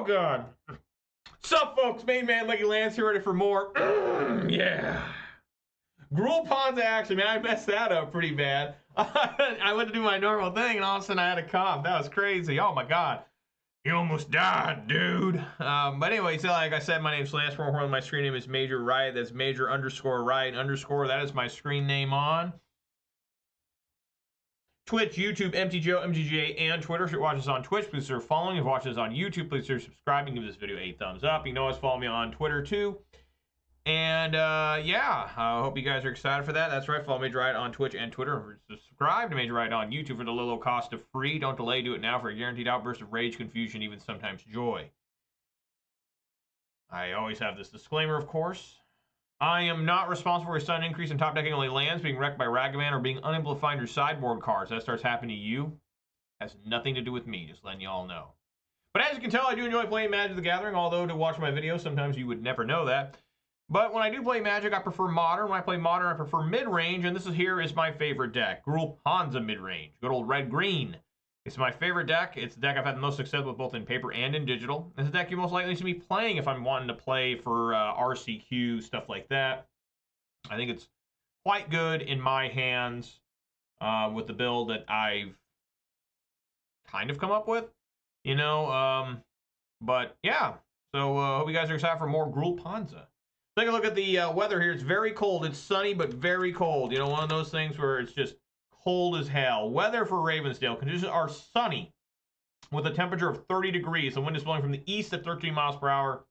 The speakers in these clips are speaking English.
God. Sup, folks? Main man Lucky Lance here, ready for more. Yeah. Gruul Ponza action, man. I messed that up pretty bad. I went to do my normal thing, and all of a sudden I had a cough. That was crazy. Oh, my God. You almost died, dude. But anyway, so like I said, my name's Lance Warhorn. My screen name is Major Riot. That's Major _ Riot _ That is my screen name on Twitch, YouTube, MTGO, MTGA, and Twitter. If you're watching us on Twitch, please consider following. If you're watching us on YouTube, please consider subscribing. Give this video a thumbs up. You can always follow me on Twitter, too. And, yeah, I hope you guys are excited for that. That's right, follow Major Riot on Twitch and Twitter. Subscribe to Major Riot on YouTube for the low cost of free. Don't delay, do it now for a guaranteed outburst of rage, confusion, even sometimes joy. I always have this disclaimer, of course. I am not responsible for a sudden increase in top decking only lands, being wrecked by Ragavan, or being unable to find your sideboard cards. That starts happening to you. Has nothing to do with me, just letting y'all know. But as you can tell, I do enjoy playing Magic the Gathering, although to watch my videos, sometimes you would never know that. But when I do play Magic, I prefer Modern. When I play Modern, I prefer Mid-Range, and here is my favorite deck, Gruul Ponza Midrange. Good old red-green. It's my favorite deck. It's the deck I've had the most success with both in paper and in digital. It's a deck you're most likely to be playing if I'm wanting to play for RCQ, stuff like that. I think it's quite good in my hands with the build that I've kind of come up with, you know. But yeah, so hope you guys are excited for more Gruul Ponza. Take a look at the weather here. It's very cold. It's sunny, but very cold. You know, one of those things where it's just cold as hell. Weather for Ravensdale. Conditions are sunny with a temperature of 30 degrees. The wind is blowing from the east at 13 miles per hour.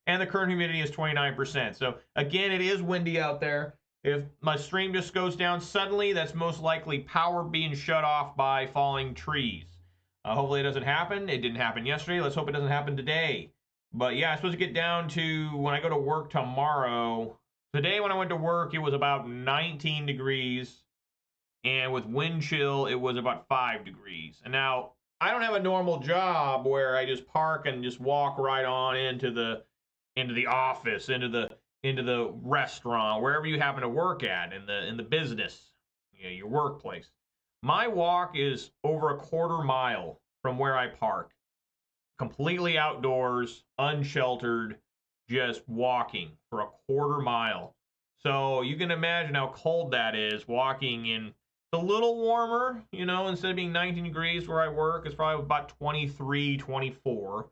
And the current humidity is 29%. So, again, it is windy out there. If my stream just goes down suddenly, that's most likely power being shut off by falling trees. Hopefully it doesn't happen. It didn't happen yesterday. Let's hope it doesn't happen today. But yeah, I'm supposed to get down to when I go to work tomorrow. Today when I went to work, it was about 19 degrees. And with wind chill, it was about 5 degrees. And now, I don't have a normal job where I just park and just walk right on into the office, into the restaurant, wherever you happen to work at, in the business, you know, your workplace. My walk is over a quarter mile from where I park. Completely outdoors, unsheltered, just walking for a quarter mile. So you can imagine how cold that is, walking in. It's a little warmer, you know, instead of being 19 degrees where I work, it's probably about 23, 24.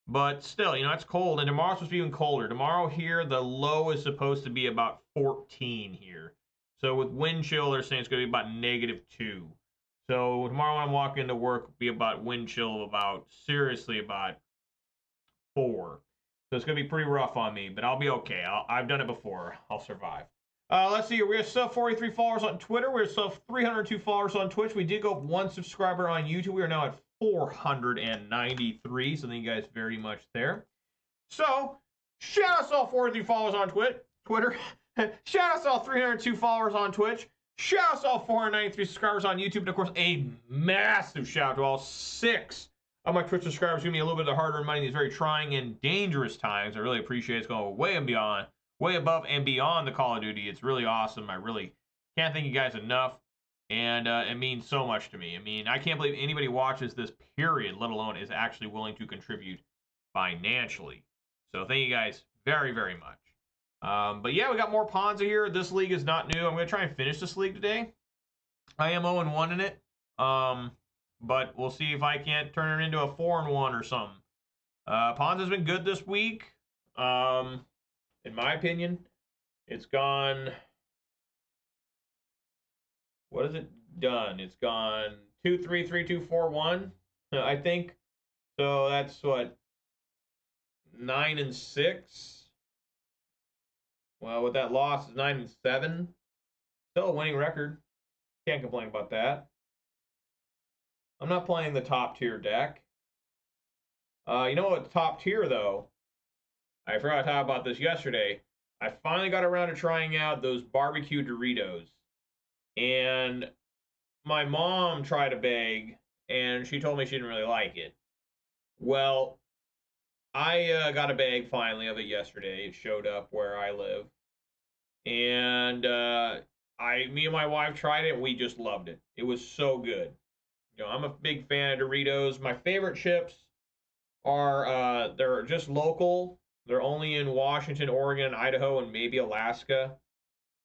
But still, you know, it's cold. And tomorrow's supposed to be even colder. Tomorrow here, the low is supposed to be about 14 here. So with wind chill, they're saying it's going to be about -2. So tomorrow when I'm walking to work, it'll be about wind chill of about, seriously, about 4. So it's going to be pretty rough on me, but I'll be okay. I've done it before. I'll survive. Let's see here. We have sub 43 followers on Twitter. We have sub 302 followers on Twitch. We did go up 1 subscriber on YouTube. We are now at 493. So thank you guys very much there. So, shout out to all 43 followers on Twitter. Shout out to all 302 followers on Twitch. Shout out to all 493 subscribers on YouTube. And, of course, a massive shout out to all 6 of my Twitch subscribers. Give me a little bit of hard-earned money in these very trying and dangerous times. I really appreciate it. It's going way and beyond, way above and beyond the Call of Duty. It's really awesome. I really can't thank you guys enough. And it means so much to me. I mean, I can't believe anybody watches this, period, let alone is actually willing to contribute financially. So thank you guys very, very much. But yeah, we got more Ponza here. This league is not new. I'm going to try and finish this league today. I am 0-1 in it. But we'll see if I can't turn it into a 4-1 or something. Ponza's been good this week. In my opinion, it's gone... What has it done? It's gone 2-3, 3-2, 4-1, I think. So that's what, 9-6. Well, with that loss, it's 9-7. Still a winning record. Can't complain about that. I'm not playing the top tier deck. You know what? Top tier though. I forgot to talk about this yesterday. I finally got around to trying out those barbecue Doritos. And my mom tried a bag, and she told me she didn't really like it. Well, I got a bag finally of it yesterday. It showed up where I live. And me and my wife tried it, and we just loved it. It was so good. You know, I'm a big fan of Doritos. My favorite chips are they're just local. They're only in Washington, Oregon, Idaho, and maybe Alaska.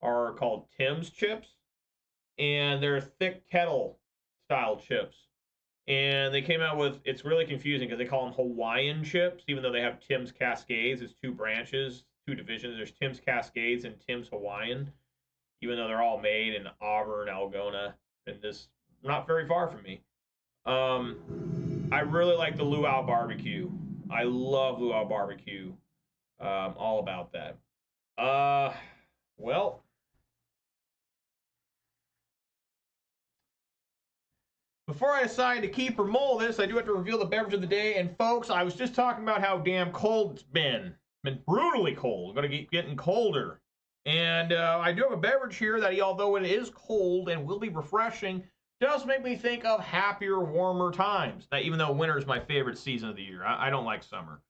Are called Tim's chips, and they're thick kettle style chips. And they came out with, it's really confusing because they call them Hawaiian chips, even though they have Tim's Cascades. It's two branches, two divisions. There's Tim's Cascades and Tim's Hawaiian, even though they're all made in Auburn, Algona, and this not very far from me. I really like the luau barbecue. I love luau barbecue. All about that. Well, before I decide to keep or mull this, I do have to reveal the beverage of the day. And folks, I was just talking about how damn cold it's been. It's been brutally cold. Going to keep getting colder. And I do have a beverage here that, although it is cold and will be refreshing, does make me think of happier, warmer times. That even though winter is my favorite season of the year, I don't like summer.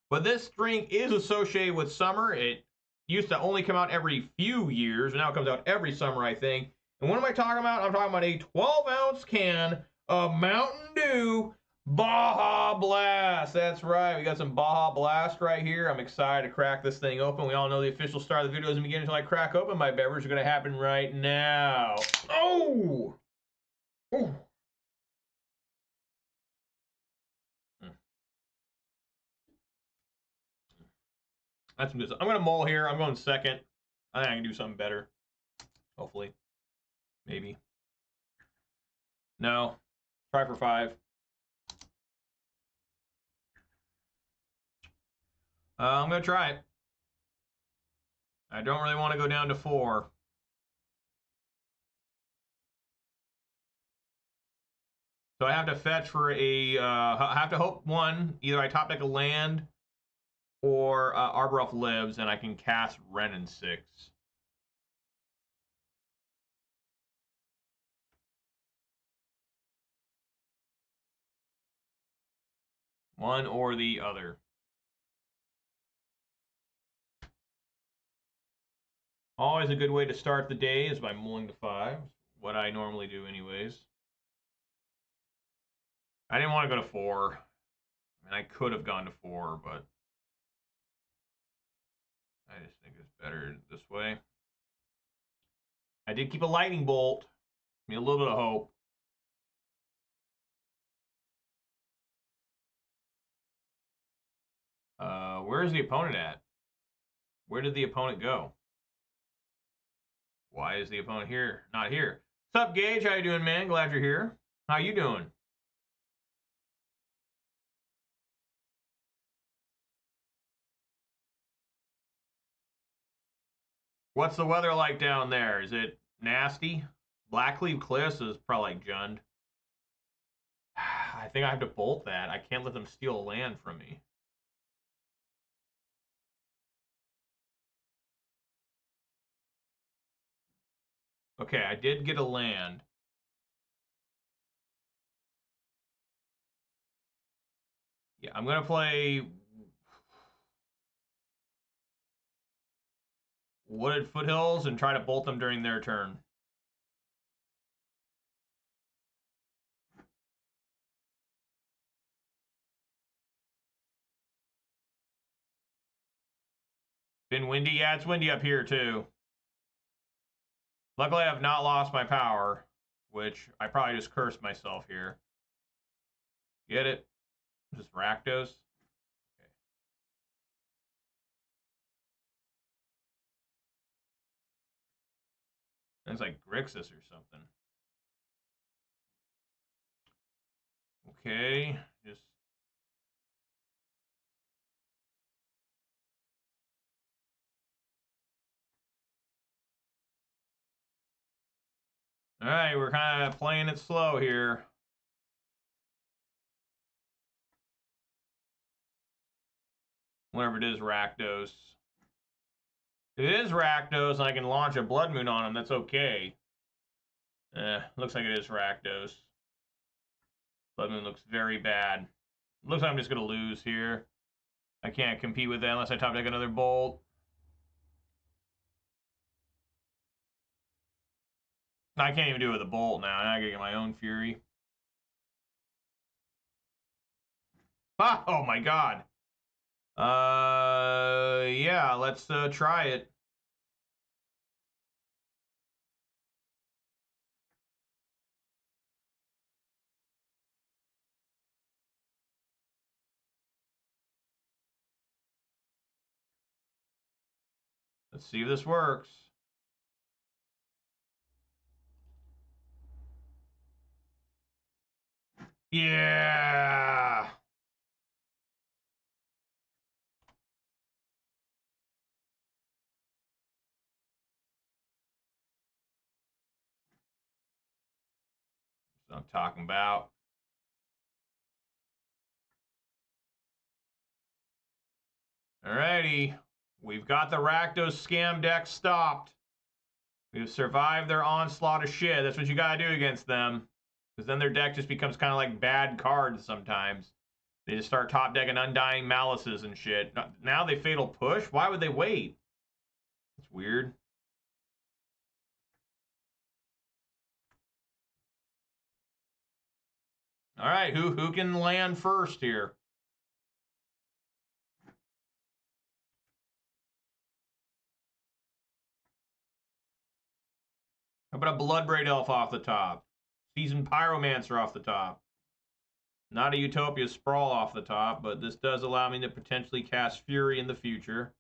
But this drink is associated with summer. It used to only come out every few years, and now it comes out every summer, I think. And what am I talking about? I'm talking about a 12-ounce can of Mountain Dew Baja Blast. That's right. We got some Baja Blast right here. I'm excited to crack this thing open. We all know the official start of the video doesn't begin until I crack open my beverage. It's going to happen right now. Oh! Ooh. That's some good stuff. I'm going to mull here. I'm going second. I think I can do something better. Hopefully. Maybe. No. Try for 5. I'm going to try it. I don't really want to go down to 4. So I have to fetch for a, I have to hope one, either I top deck a land or Arborelf lives and I can cast Wrenn in 6. One or the other. Always a good way to start the day is by mulling to 5. What I normally do anyways. I didn't want to go to 4. I mean, I could have gone to 4, but I just think it's better this way. I did keep a lightning bolt. Give me a little bit of hope. Where is the opponent at? Where did the opponent go? Why is the opponent here? Not here. What's up, Gage? How you doing, man? Glad you're here. How you doing? What's the weather like down there? Is it nasty? Blackleaf Cliffs is probably like Jund. I think I have to bolt that. I can't let them steal a land from me. Okay, I did get a land. Yeah, I'm going to play Wooded Foothills and try to bolt them during their turn. Been windy? Yeah, it's windy up here too. Luckily, I have not lost my power, which I probably just cursed myself here. Get it? Just Rakdos. Okay. It's like Grixis or something. Okay, just all right. We're kind of playing it slow here. Whatever it is, Rakdos. If it is Rakdos and I can launch a Blood Moon on him, that's okay. Looks like it is Rakdos. Blood Moon looks very bad. Looks like I'm just going to lose here. I can't compete with that unless I top deck another Bolt. I can't even do it with a Bolt now. Now I gotta get my own Fury. Oh my god. Yeah, let's try it. Let's see if this works. Yeah. That's what I'm talking about. Alrighty. We've got the Rakdos scam deck stopped. We've survived their onslaught of shit. That's what you gotta do against them. Because then their deck just becomes kind of like bad cards sometimes. They just start top decking Undying Malices and shit. Now they Fatal Push? Why would they wait? That's weird. Alright, who can land first here? How about a Bloodbraid Elf off the top? Seasoned Pyromancer off the top. Not a Utopia Sprawl off the top, but this does allow me to potentially cast Fury in the future.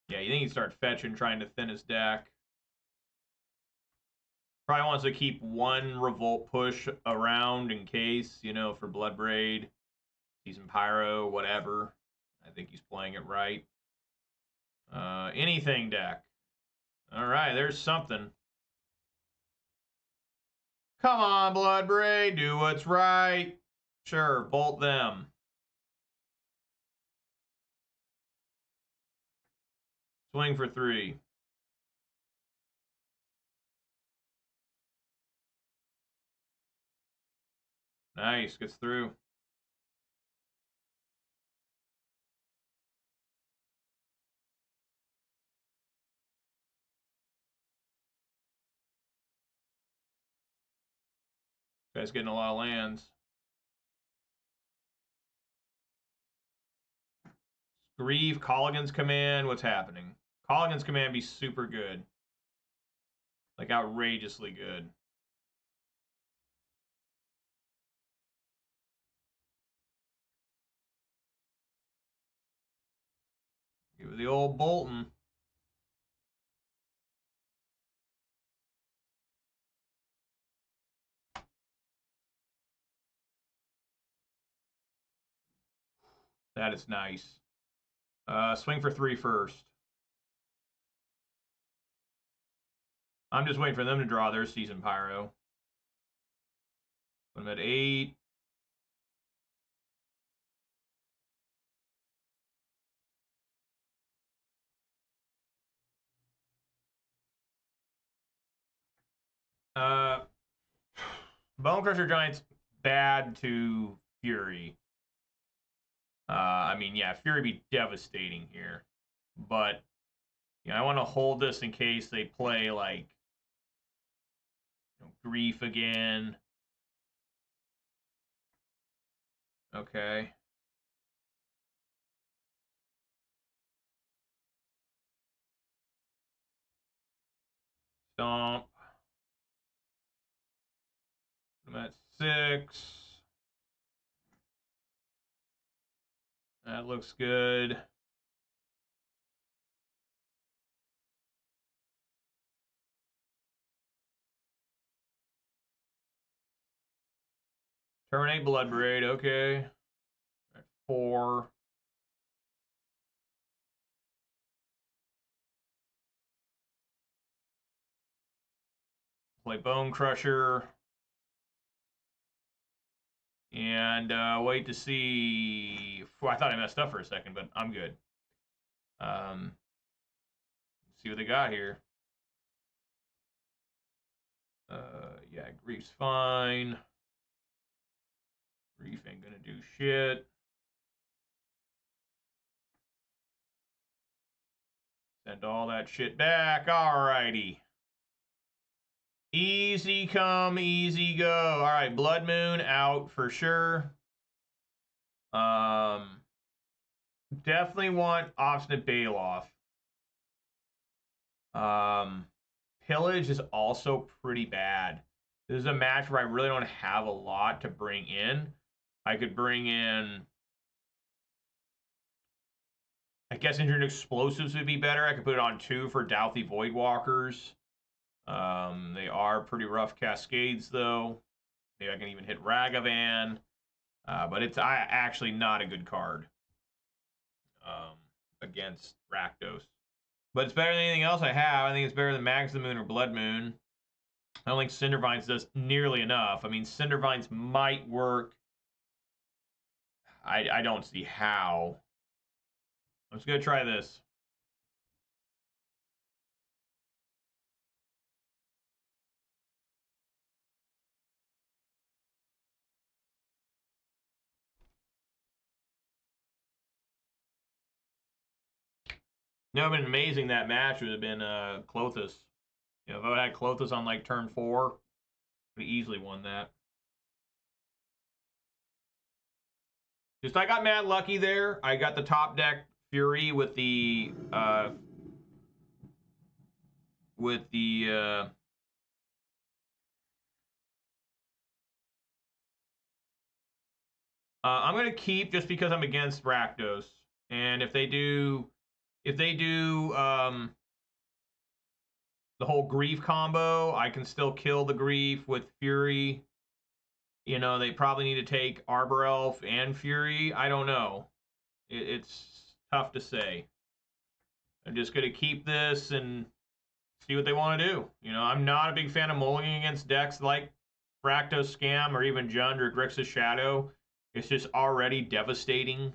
Yeah, you think he'd start fetching, trying to thin his deck. Probably wants to keep one Revolt push around in case, you know, for Bloodbraid, Seasoned Pyro, whatever. I think he's playing it right. Anything deck. All right, there's something. Come on, Bloodbraid, do what's right. Sure, bolt them. Swing for 3. Nice, gets through. Guy's getting a lot of lands. Grieve, Colligan's Command, what's happening? Colligan's Command be super good. Like, outrageously good. Give it the old Bolton. That is nice. Swing for 3 first. I'm just waiting for them to draw their Seasoned Pyro. Put them at 8. Bonecrusher Giant's bad to Fury. I mean, yeah, Fury be devastating here. But, you know, I want to hold this in case they play, like, you know, Grief again. Okay. Stomp. I'm at 6. That looks good. Terminate Bloodbraid, okay. At 4. Play Bone Crusher. And wait to see. I thought I messed up for a second, but I'm good. See what they got here. Yeah, Grief's fine. Grief ain't gonna do shit. Send all that shit back. Alrighty. Easy come, easy go. All right, Blood Moon out for sure. Definitely want Obstinate Bailoff. Pillage is also pretty bad. This is a match where I really don't have a lot to bring in. I could bring in, I guess Engineered Explosives would be better. I could put it on 2 for Douthy Voidwalkers. They are pretty rough Cascades, though. Maybe I can even hit Ragavan. But it's actually not a good card against Rakdos. But it's better than anything else I have. I think it's better than Mags of the Moon or Blood Moon. I don't think Cindervines does nearly enough. I mean, Cindervines might work. I don't see how. I'm just going to try this. You know, it would have been amazing that match would have been Klothys. You know, if I had Klothys on like turn 4, we easily won that. Just I got mad lucky there. I got the top deck Fury with the I'm gonna keep just because I'm against Rakdos, and if they do the whole Grief combo, I can still kill the Grief with Fury. You know, they probably need to take Arbor Elf and Fury. I don't know. It's tough to say. I'm just going to keep this and see what they want to do. You know, I'm not a big fan of mulling against decks like Rakdos Scam or even Jund or Grixis Shadow. It's just already devastating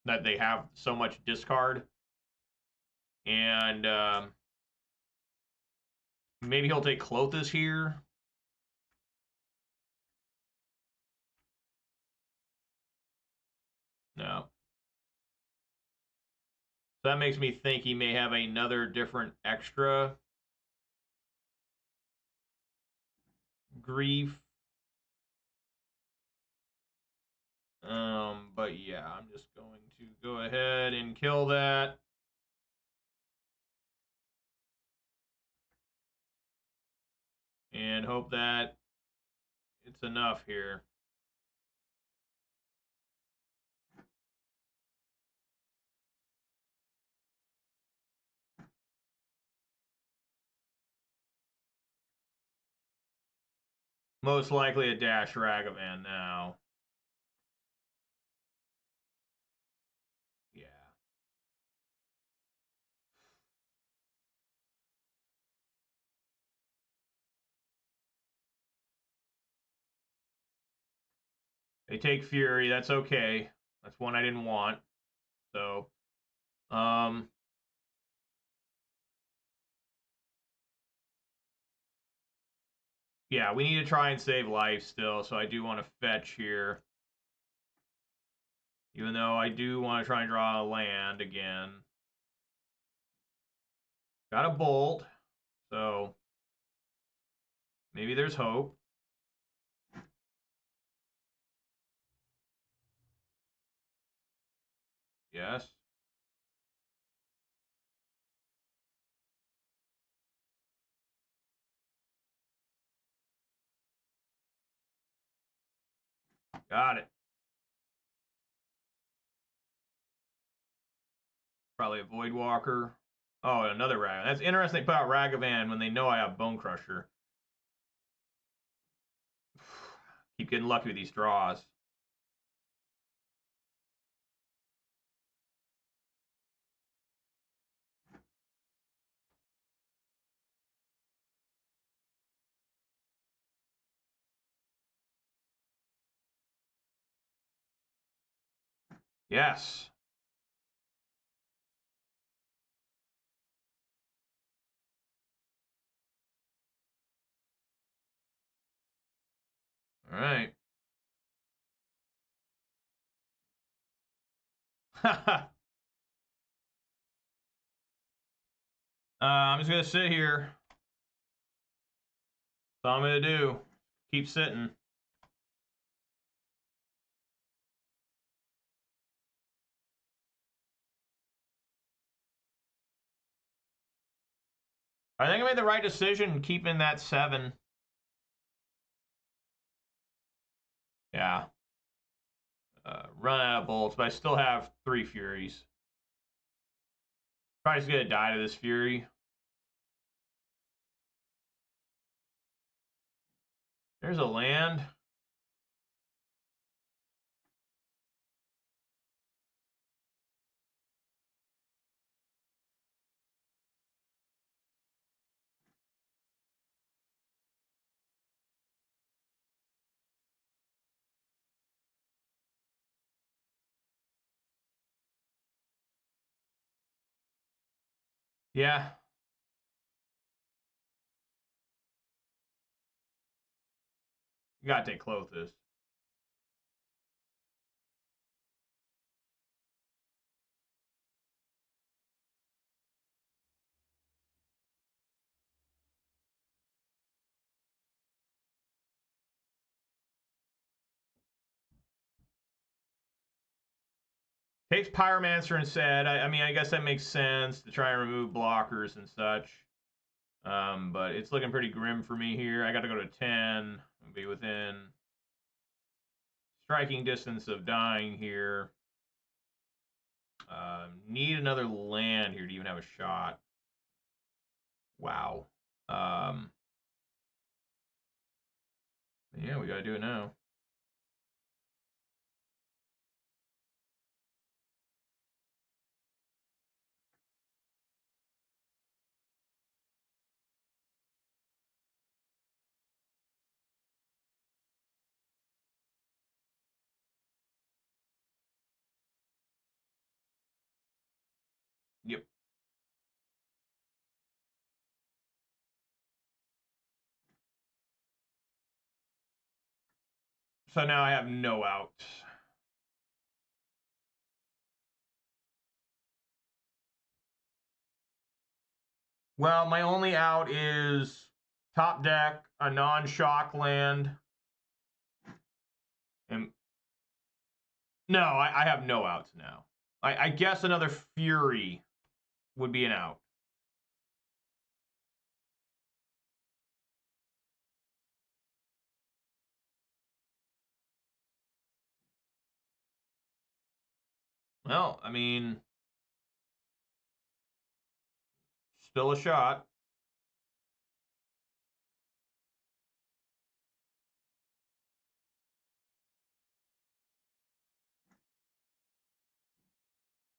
that they have so much discard. And maybe he'll take Klothys here. No. So that makes me think he may have another different extra Grief. But yeah, I'm just going to go ahead and kill that. And hope that it's enough here. Most likely a dash Ragavan now. Yeah. They take Fury. That's okay. That's one I didn't want. So, yeah, we need to try and save life still. So I do want to fetch here. Even though I do want to try and draw a land again. Got a bolt. So maybe there's hope. Yes. Got it. Probably a Voidwalker. Oh, another Ragavan. That's interesting they put out Ragavan when they know I have Bone Crusher. Keep getting lucky with these draws. Yes. All right. I'm just going to sit here. That's all I'm going to do. Keep sitting. I think I made the right decision keeping that 7. Yeah. Run out of bolts, but I still have 3 Furies. Probably just going to die to this Fury. There's a land. Yeah. You got to take Clothis. Takes Pyromancer instead. I mean, I guess that makes sense to try and remove blockers and such. But it's looking pretty grim for me here. I got to go to 10. I'll be within striking distance of dying here. Need another land here to even have a shot. Wow. Yeah, we got to do it now. Yep. So now I have no outs. Well, my only out is top deck, a non-shock land. And no, I have no outs now. I guess another Fury would be an out. Well, I mean, still a shot.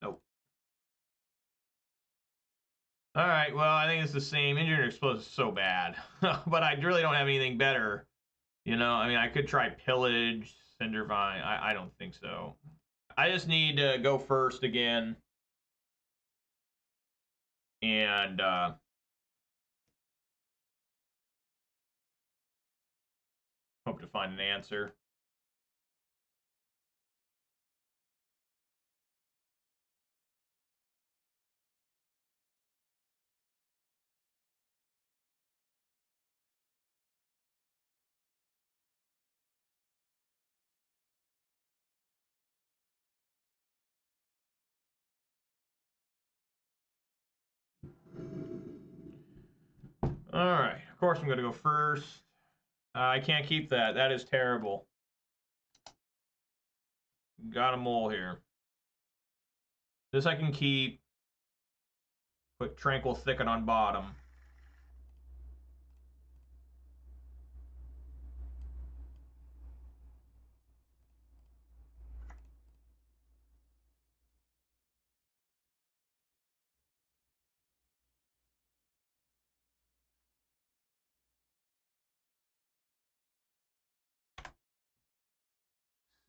Nope. All right, well, I think it's the same. Engineer Explosive is so bad. But I really don't have anything better. You know, I mean, I could try Pillage, Cindervine. I don't think so. I just need to go first again. And hope to find an answer. All right. Of course, I'm going to go first. I can't keep that. That is terrible. Got a mole here. This I can keep. Put Tranquil Thicket on bottom.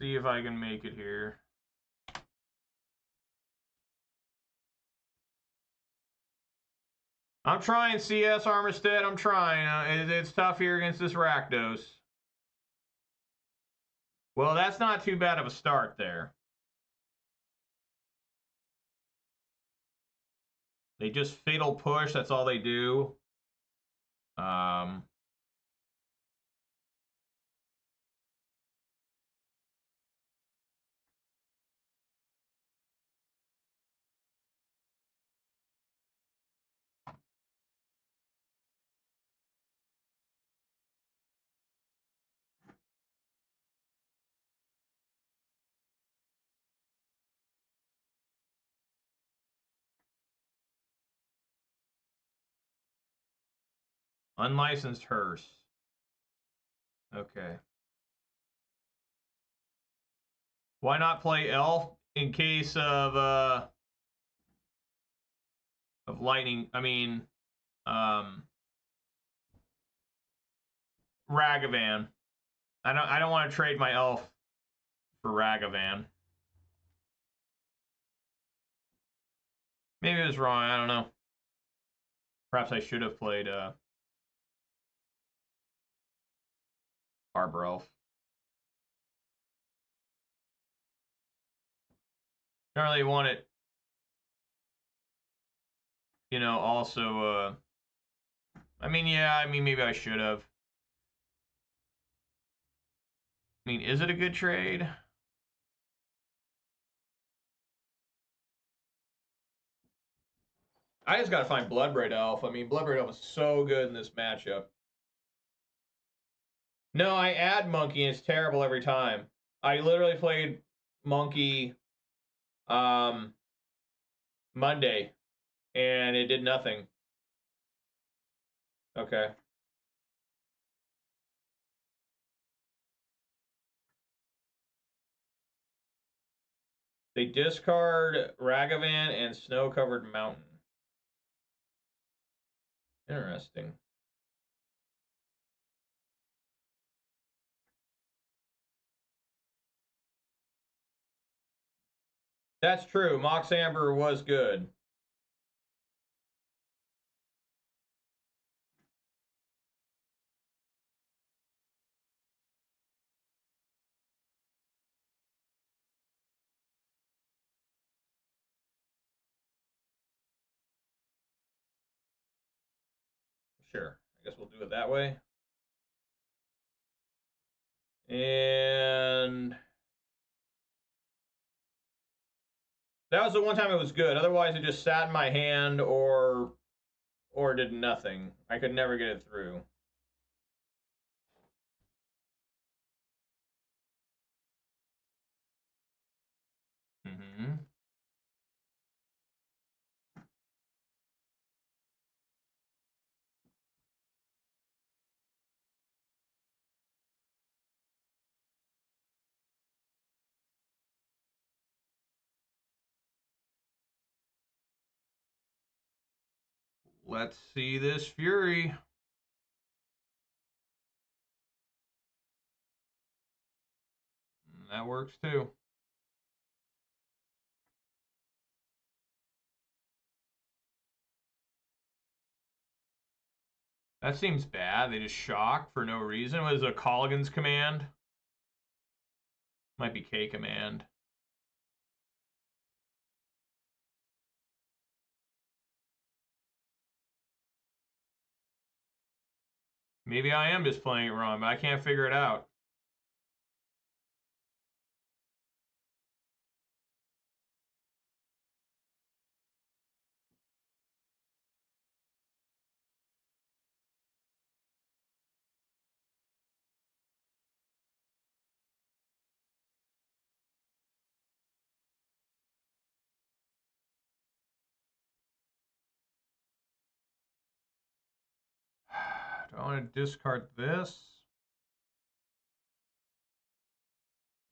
See if I can make it here. I'm trying, CS Armistead. I'm trying. It's tough here against this Rakdos. Well, that's not too bad of a start there. They just fatal push. That's all they do. Unlicensed hearse. Okay. Why not play elf in case of lightning? I mean, Ragavan. I don't want to trade my elf for Ragavan. Maybe it was wrong. I don't know. Perhaps I should have played Arbor Elf. Don't really want it. You know, also, I mean, yeah, I mean, maybe I should have. I mean, is it a good trade? I just got to find Bloodbraid Elf. I mean, Bloodbraid Elf is so good in this matchup. No, I add Monkey and it's terrible every time. I literally played Monkey Monday and it did nothing. Okay. They discard Ragavan and Snow-Covered Mountain. Interesting. That's true. Mox Amber was good. Sure. I guess we'll do it that way. And that was the one time it was good. Otherwise, it just sat in my hand or did nothing. I could never get it through. Mm-hmm. Let's see this Fury. That works too. That seems bad. They just shock for no reason. Was a Colligan's command? Might be K command. Maybe I am just playing it wrong, but I can't figure it out. Do I want to discard this?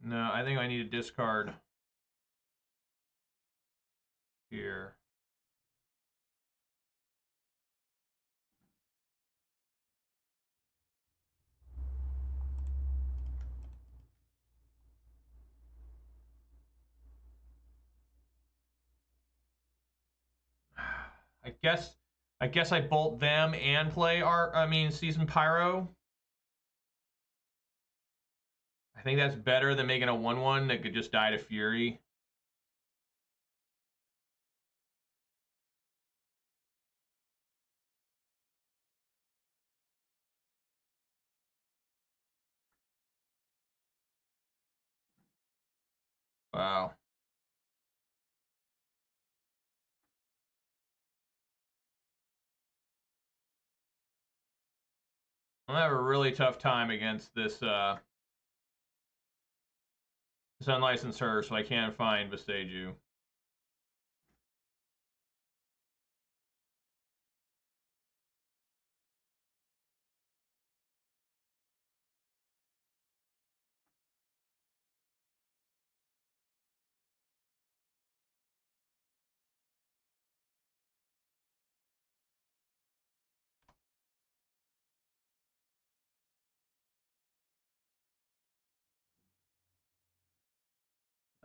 No, I think I need to discard here. I guess I bolt them and play Season Pyro. I think that's better than making a 1/1 that could just die to Fury. Wow. I'm gonna have a really tough time against this this unlicensed her, so I can't find Vestaju.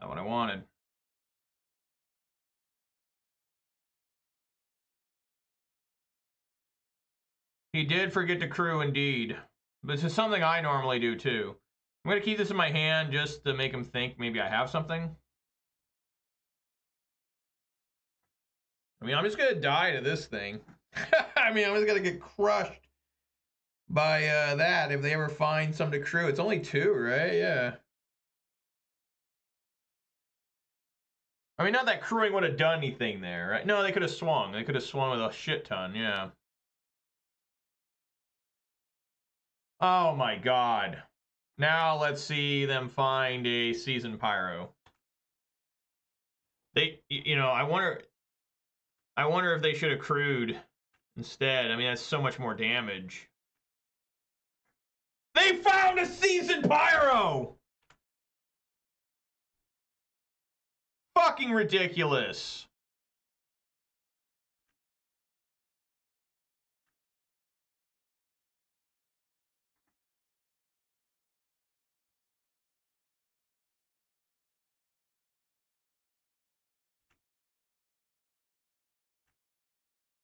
Not what I wanted. He did forget to crew, indeed. But this is something I normally do, too. I'm going to keep this in my hand just to make him think maybe I have something. I mean, I'm just going to die to this thing. I mean, I'm just going to get crushed by that if they ever find something to crew. It's only 2, right? Yeah. I mean, not that crewing would have done anything there, right? No, they could have swung. They could have swung with a shit ton, yeah. Oh my god. Now let's see them find a Seasoned Pyro. They, you know, I wonder if they should have crewed instead. I mean, that's so much more damage. They found a Seasoned Pyro! Fucking ridiculous.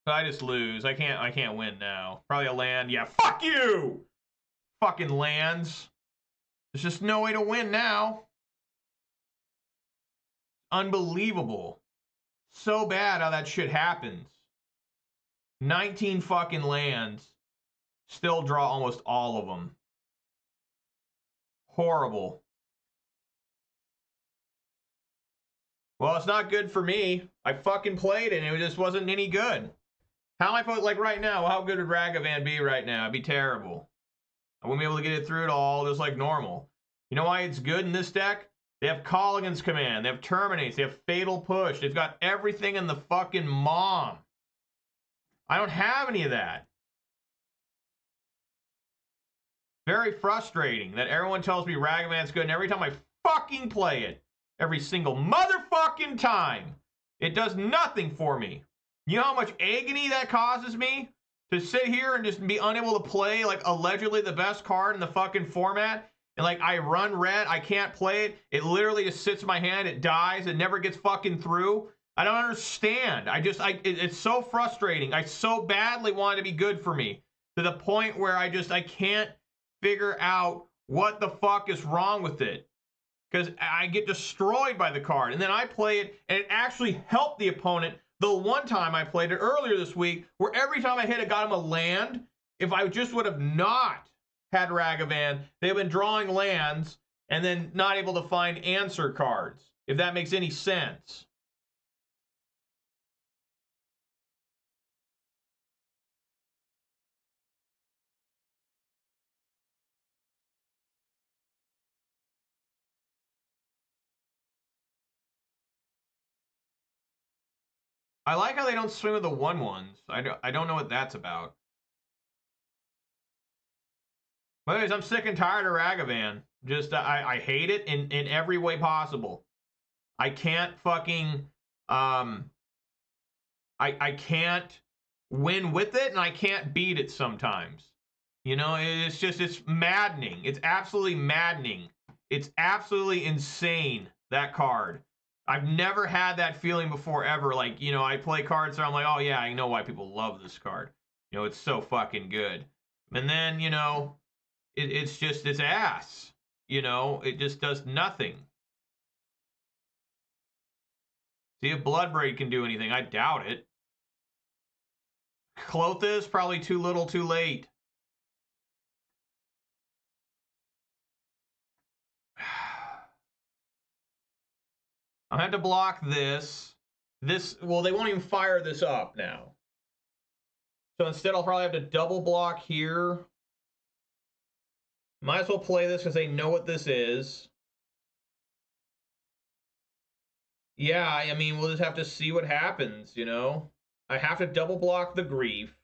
I just lose. I can't win now. Probably a land. Yeah, fuck you! Fucking lands. There's just no way to win now. Unbelievable. So bad how that shit happens. 19 fucking lands. Still draw almost all of them. Horrible. Well, it's not good for me. I fucking played it and it just wasn't any good. How am I put, like right now, how good would Ragavan be right now? It'd be terrible. I wouldn't be able to get it through it all just like normal. You know why it's good in this deck? They have Colligan's Command, they have Terminates, they have Fatal Push. They've got everything in the fucking mom. I don't have any of that. Very frustrating that everyone tells me Ragavan's good, and every time I fucking play it, every single motherfucking time, it does nothing for me. You know how much agony that causes me? To sit here and just be unable to play, like, allegedly the best card in the fucking format, and, like, I run red, I can't play it, it literally just sits in my hand, it dies, it never gets fucking through. I don't understand. It's so frustrating. I so badly want it to be good for me, to the point where I can't figure out what the fuck is wrong with it. Because I get destroyed by the card, and then I play it, and it actually helped the opponent. The one time I played it earlier this week, where every time I hit it, got him a land. If I just would have not had Ragavan, they've been drawing lands, and then not able to find answer cards, if that makes any sense. I like how they don't swing with the 1/1s. I don't know what that's about. But anyways, I'm sick and tired of Ragavan. Just, I hate it in every way possible. I can't fucking, I can't win with it, and I can't beat it sometimes. You know, it's maddening. It's absolutely maddening. It's absolutely insane, that card. I've never had that feeling before, ever. Like, you know, I play cards where I'm like, oh yeah, I know why people love this card. You know, it's so fucking good. And then, you know, it's ass. You know, it just does nothing. See if Bloodbraid can do anything. I doubt it. Clothes, probably too little, too late. I have to block this. Well, they won't even fire this up now. So instead, I'll probably have to double block here. Might as well play this because they know what this is. Yeah, I mean, we'll just have to see what happens, you know? I have to double block the grief.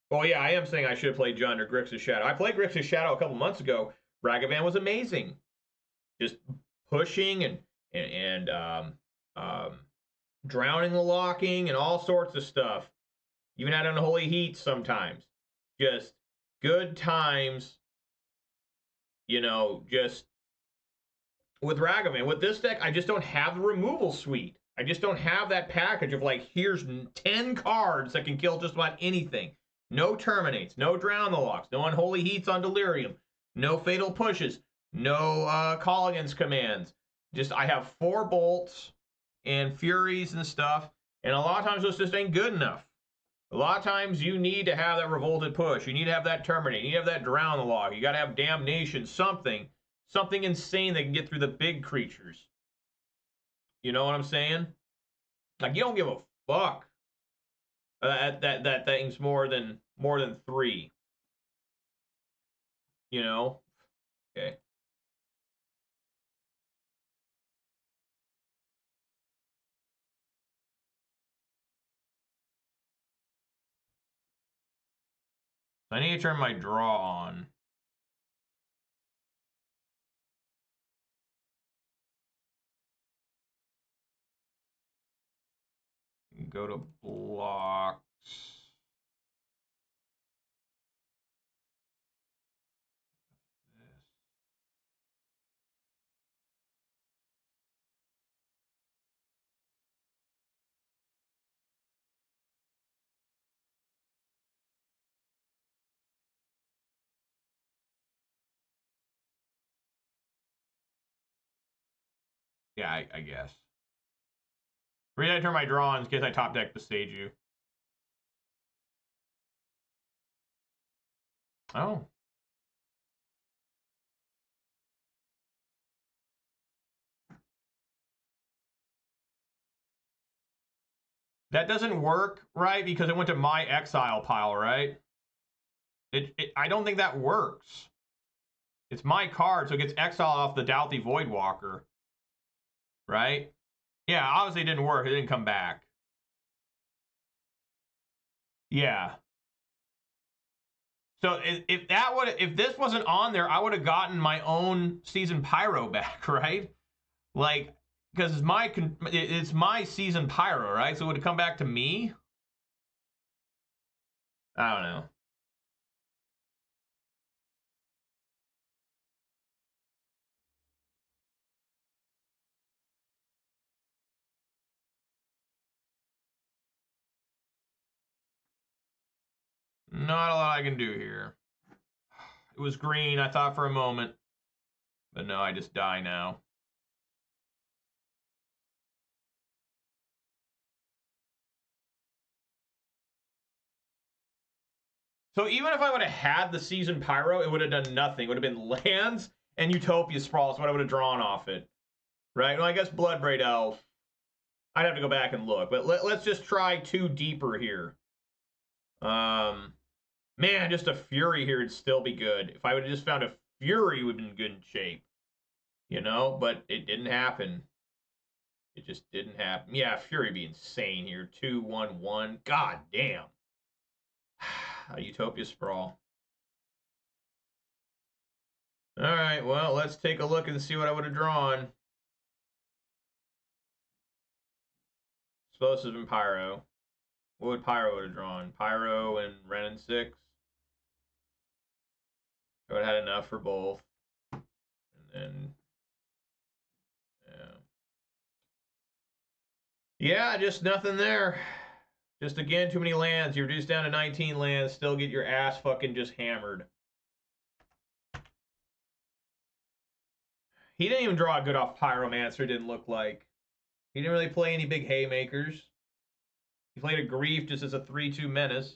Well, yeah, I am saying I should have played John or Grixis Shadow. I played Grixis Shadow a couple months ago. Ragavan was amazing. Just pushing and drowning the locking and all sorts of stuff. Even had unholy heat sometimes. Just good times. You know, just with Ragavan. With this deck, I just don't have the removal suite. I just don't have that package of like, here's 10 cards that can kill just about anything. No Terminates, no Drown the Locks, no Unholy Heats on Delirium, no Fatal Pushes, no Call Against commands. Just, I have 4 Bolts and Furies and stuff, and a lot of times those just ain't good enough. A lot of times you need to have that Revolted Push, you need to have that Terminate, you need to have that Drown the Lock, you gotta have Damnation, something insane that can get through the big creatures. You know what I'm saying? Like, you don't give a fuck. That thing's more than 3. You know? Okay. I need to turn my draw on. Go to blocks. Yeah, I guess. The reason I turn my draw on is in case I top deck the Seiju. Oh. That doesn't work, right? Because it went to my exile pile, right? I don't think that works. It's my card, so it gets exiled off the Doughty Voidwalker. Right? Yeah, obviously it didn't work. It didn't come back. Yeah. So if this wasn't on there, I would have gotten my own Season Pyro back, right? Like, because it's my Season Pyro, right? So it would have come back to me. I don't know. Not a lot I can do here. It was green, I thought for a moment. But no, I just die now. So even if I would have had the Season Pyro, it would have done nothing. It would have been lands and Utopia Sprawl, so what I would have drawn off it. Right? Well, I guess Bloodbraid Elf. I'd have to go back and look. But let's just try 2 deeper here. Man, just a Fury here would still be good. If I would have just found a Fury, would have been good in shape. You know? But it didn't happen. It just didn't happen. Yeah, Fury would be insane here. 2/1/1. God damn. A Utopia Sprawl. Alright, well, let's take a look and see what I would have drawn. Supposed to have been Pyro. What would Pyro have drawn? Pyro and Ren and 6. I would have had enough for both. And then, yeah, just nothing there. Just again, too many lands. You reduce down to 19 lands, still get your ass fucking just hammered. He didn't even draw a good off Pyromancer, didn't look like. He didn't really play any big haymakers. He played a Grief just as a 3/2 menace.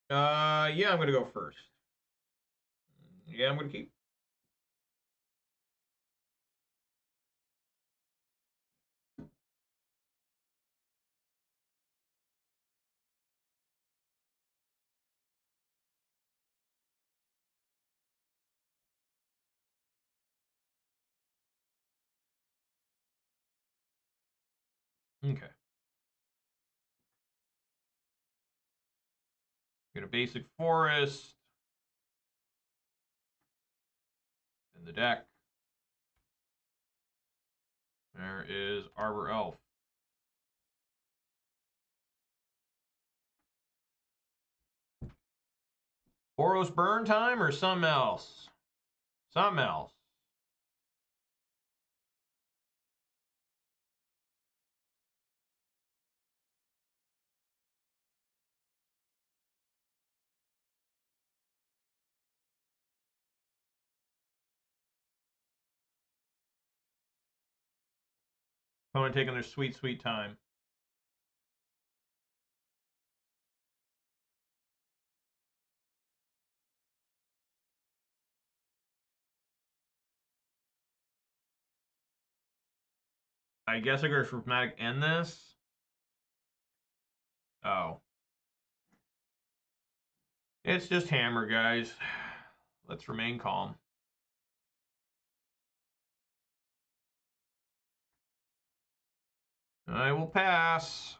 Yeah, I'm gonna go first. Yeah, I'm gonna keep. Okay. Get a basic forest in the deck. There is Arbor Elf. Boros burn time or something else? Something else. Opponent taking their sweet, sweet time. I guess I go for Dramatic end this. Oh. It's just hammer, guys. Let's remain calm. I will pass.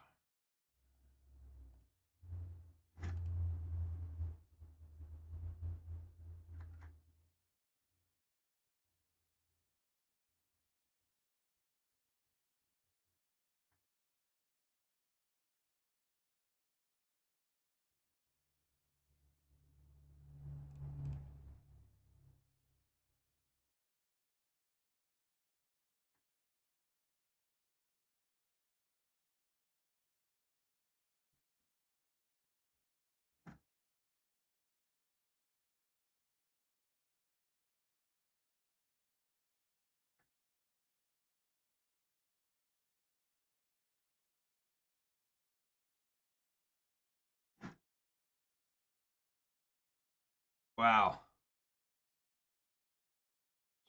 Wow.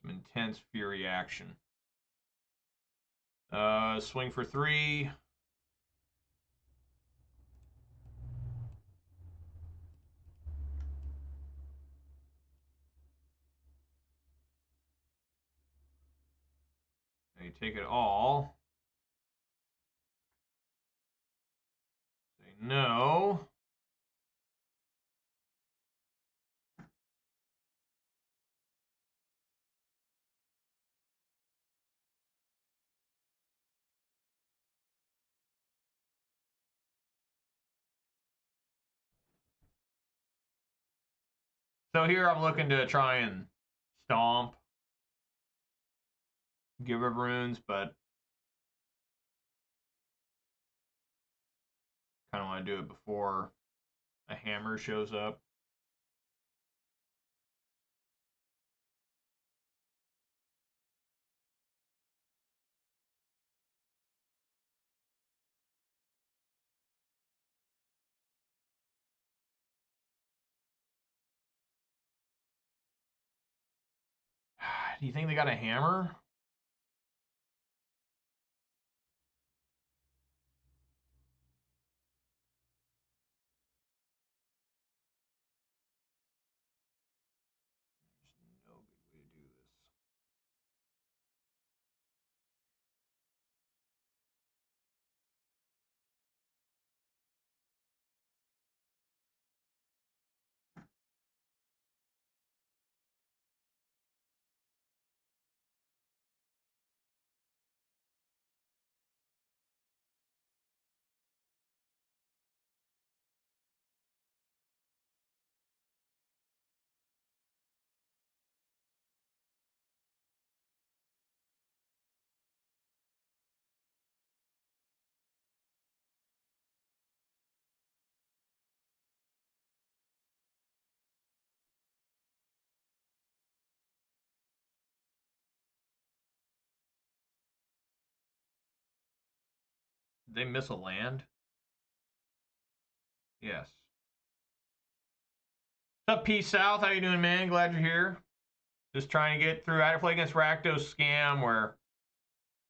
Some intense fury action. Swing for 3. And you take it all. Say no. So here I'm looking to try and stomp, give her runes, but kind of want to do it before a hammer shows up. Do you think they got a hammer? There's no good way to do this. Did they miss a land? Yes. What's up, Peace South? How you doing, man? Glad you're here. Just trying to get through. I had to play against Rakdos scam where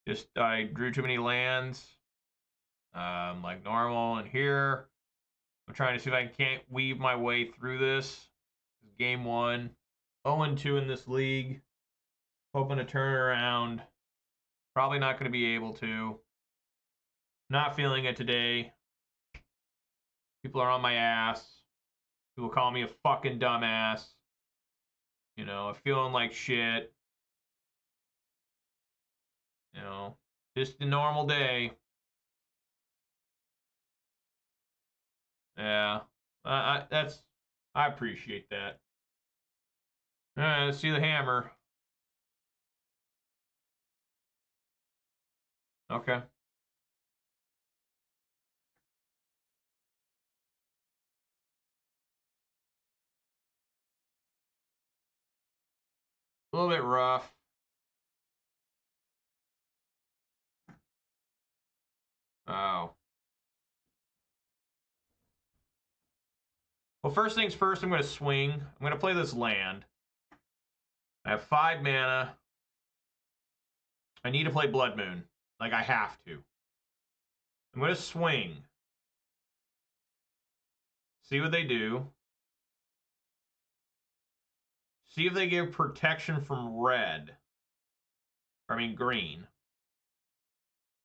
just I drew too many lands, like normal. And here, I'm trying to see if I can't weave my way through this. Game 1, 0-2 in this league. Hoping to turn it around. Probably not going to be able to. Not feeling it today. People are on my ass. People call me a fucking dumbass. You know, feeling like shit. You know, just a normal day. Yeah, I appreciate that. All right, let's see the hammer. Okay. A little bit rough. Oh. Well, first things first, I'm going to swing. I'm going to play this land. I have 5 mana. I need to play Blood Moon. Like, I have to. I'm going to swing. See what they do. See if they give protection from red. I mean, green.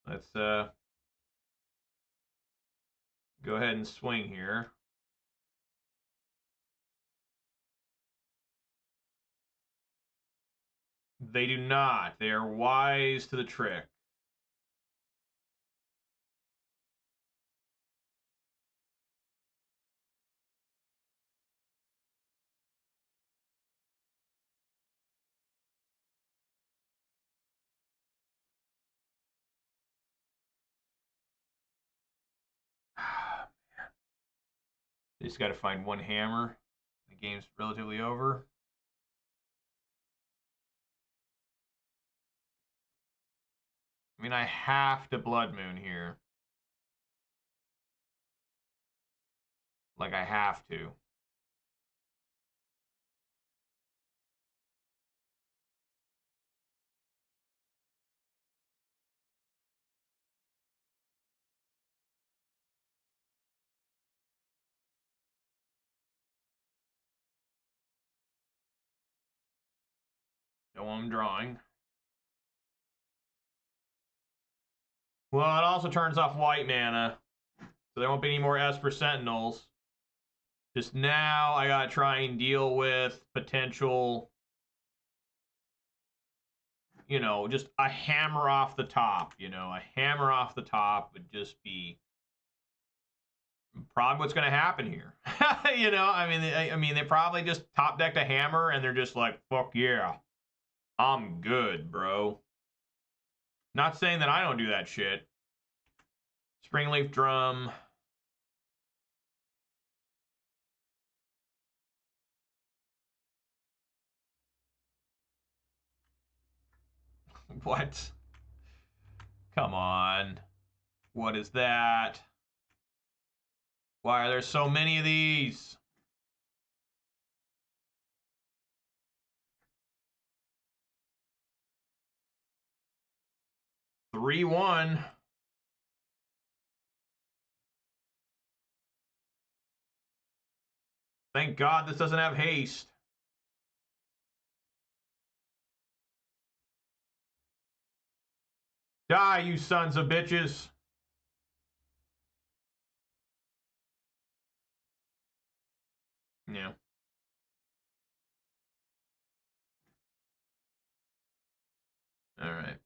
Let's go ahead and swing here. They do not. They are wise to the trick. Just got to find one hammer. The game's relatively over. I mean, I have to Blood Moon here. Like, I have to. No, I'm drawing. Well, it also turns off white mana. So there won't be any more Esper Sentinels. Just now, I gotta try and deal with potential, you know, just a hammer off the top. You know, a hammer off the top would just be probably what's gonna happen here. You know, I mean, they probably just top decked a hammer and they're just like, fuck yeah, I'm good, bro. Not saying that I don't do that shit. Springleaf Drum. What? Come on. What is that? Why are there so many of these? Three, 1. Thank God this doesn't have haste. Die, you sons of bitches. Yeah. All right.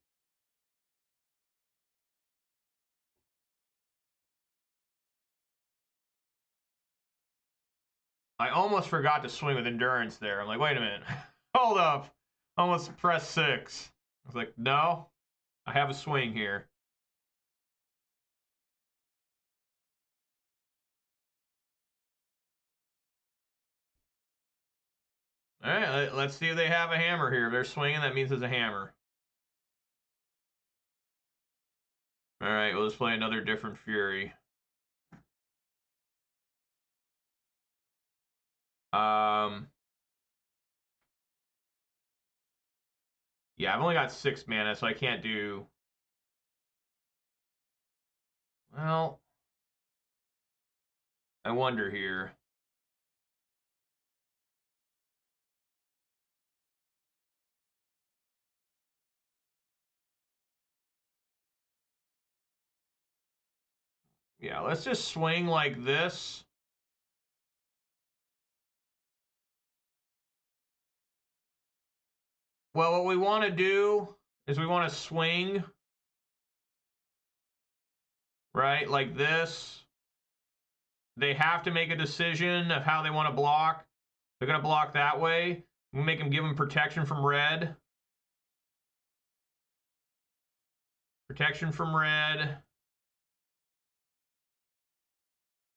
I almost forgot to swing with endurance there. I'm like, wait a minute. Hold up. Almost press 6. I was like, no, I have a swing here. All right, let's see if they have a hammer here. If they're swinging, that means there's a hammer. All right, we'll just play another different Fury. Yeah, I've only got 6 mana, so I can't do... Well, I wonder here. Yeah, let's just swing like this. Well, what we want to do is we want to swing, right, like this. They have to make a decision of how they want to block. They're going to block that way. We'll make them give them protection from red. Protection from red.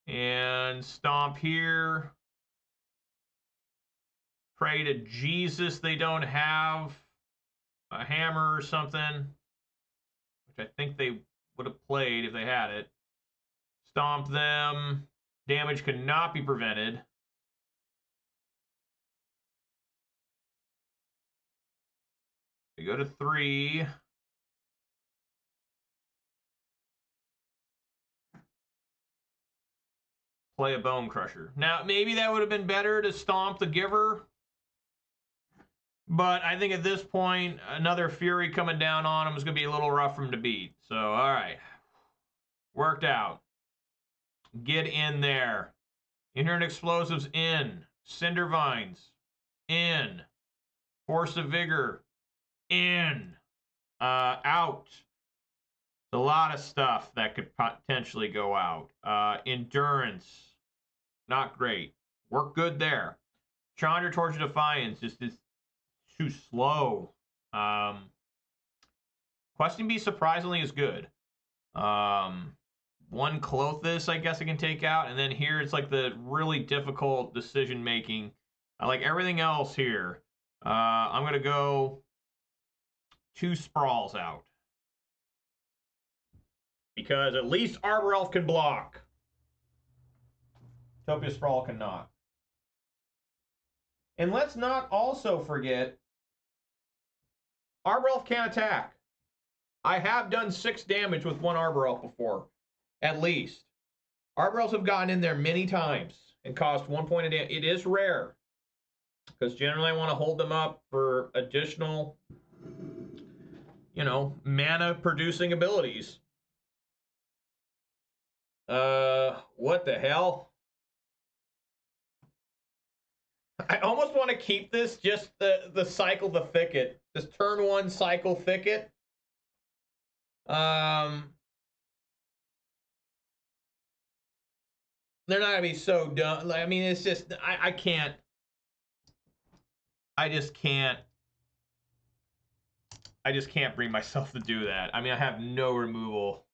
And stomp here. Pray to Jesus they don't have a hammer or something, which I think they would have played if they had it. Stomp them. Damage cannot be prevented. We go to 3. Play a Bone Crusher. Now, maybe that would have been better to stomp the Giver. But I think at this point, another Fury coming down on him is going to be a little rough for him to beat. So, all right. Worked out. Get in there. Inherent Explosives in. Cinder Vines in. Force of Vigor in. Out. A lot of stuff that could potentially go out. Endurance, not great. Work good there. Chandra Torch of Defiance just is too slow. Questing Beast surprisingly is good. One Clothis, I guess I can take out, and then here it's like the really difficult decision making. I like everything else here. I'm gonna go 2 Sprawls out. Because at least Arbor Elf can block. Topia Sprawl cannot. And let's not also forget, Arbor Elf can't attack. I have done 6 damage with 1 Arbor Elf before, at least. Arbor Elves have gotten in there many times and cost 1 point of damage. It is rare, because generally I want to hold them up for additional, you know, mana-producing abilities. What the hell? I almost want to keep this just the cycle the thicket. Just turn 1 cycle thicket. They're not gonna be so dumb. I mean, it's just I can't. I just can't bring myself to do that. I mean, I have no removal.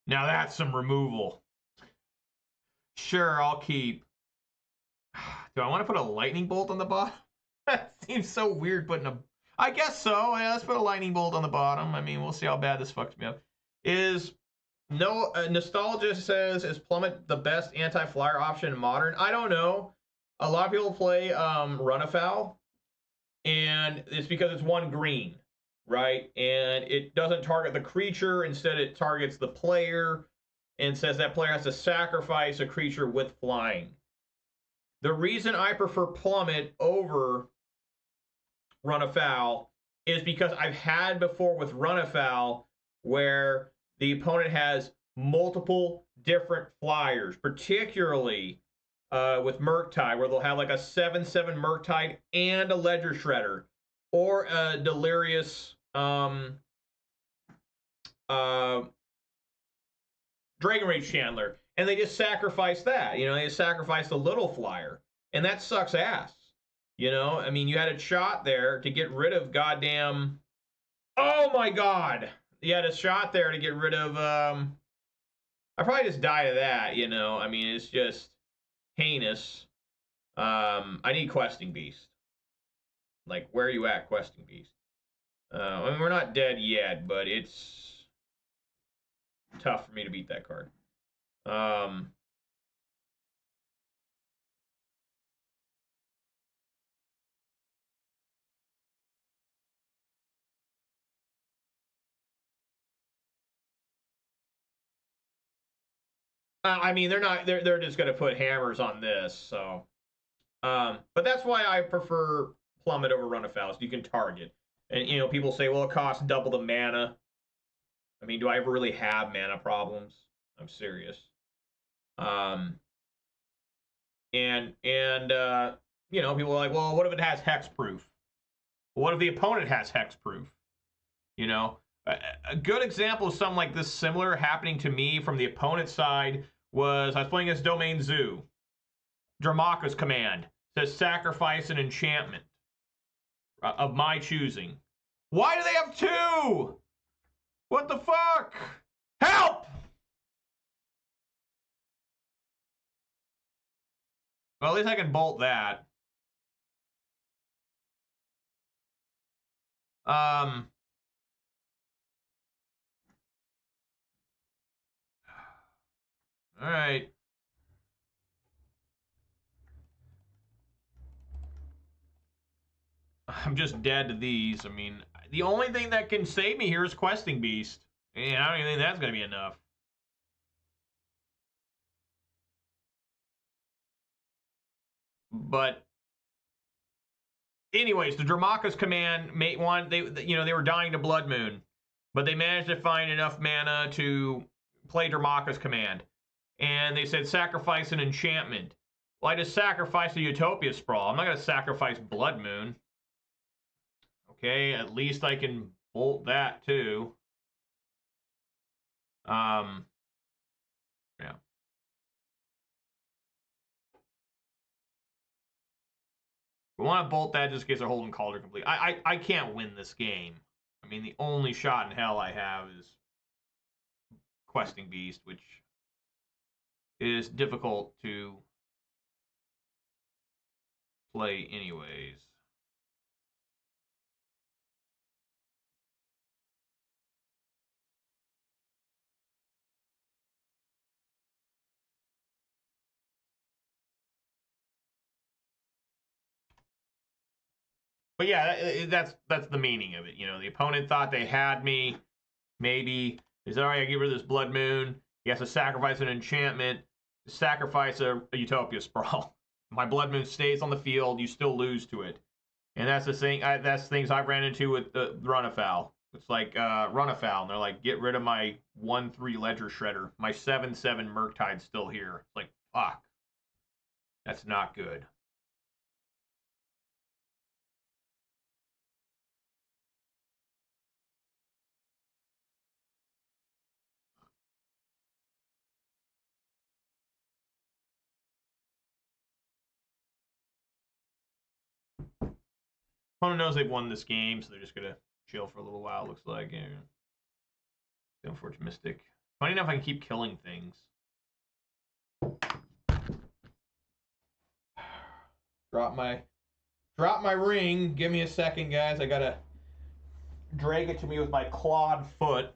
Now that's some removal. Sure, I'll keep. Do I want to put a lightning bolt on the bottom? That seems so weird putting a... I guess so. Yeah, let's put a lightning bolt on the bottom. I mean, we'll see how bad this fucks me up. Is... No, Nostalgia says, is Plummet the best anti-flyer option in Modern? I don't know. A lot of people play Run Afoul, and it's because it's 1 green, right? And it doesn't target the creature. Instead, it targets the player and says that player has to sacrifice a creature with flying. The reason I prefer Plummet over Run Afoul is because I've had before with Run Afoul where the opponent has multiple different flyers, particularly with Murktide, where they'll have like a 7/7 Murktide and a Ledger Shredder, or a Delirious Dragon Rage Chandler, and they just sacrifice that. You know, they sacrifice the little flyer, and that sucks ass. You know, I mean, you had a shot there to get rid of goddamn... Oh my god! You had a shot there to get rid of... I probably just die to that, you know. I mean, it's just heinous. I need Questing Beast. Like, where are you at, Questing Beast? I mean, we're not dead yet, but it's tough for me to beat that card. I mean, they're not. They're just going to put hammers on this. So, but that's why I prefer Plummet over Run Afoul. So you can target, and you know, people say, well, it costs double the mana. I mean, do I ever really have mana problems? I'm serious. And you know, people are like, well, what if it has hexproof? What if the opponent has hexproof? You know, a good example of something like this similar happening to me from the opponent's side was I was playing against Domain Zoo. Dramaka's command says sacrifice an enchantment of my choosing. Why do they have two? What the fuck? Help! Well, at least I can bolt that. All right. I'm just dead to these. I mean, the only thing that can save me here is Questing Beast. And I don't even think that's going to be enough. But anyways, the Dramaka's command mate one, they were dying to Blood Moon, but they managed to find enough mana to play Dramaka's command. And they said sacrifice an enchantment. Well, I just sacrificed a Utopia Sprawl. I'm not going to sacrifice Blood Moon. Okay, at least I can bolt that too. Yeah. We want to bolt that just in case they're holding Calder complete. I can't win this game. I mean, the only shot in hell I have is Questing Beast, which is difficult to play anyways. But yeah, that's the meaning of it. You know, the opponent thought they had me. Maybe they said, all right, I give her this Blood Moon. He has to sacrifice an enchantment, sacrifice a Utopia Sprawl. My Blood Moon stays on the field. You still lose to it. And that's the thing. That's things I've ran into with the Run Afoul. It's like Run Afoul, and they're like, get rid of my 1/3 Ledger Shredder. My 7/7 Murktide's still here. It's like, fuck. That's not good. Opponent knows they've won this game, so they're just gonna chill for a little while. Looks like. Yeah. Unfortunate Mystic. Funny enough, I can keep killing things. Drop my ring. Give me a second, guys. I gotta drag it to me with my clawed foot.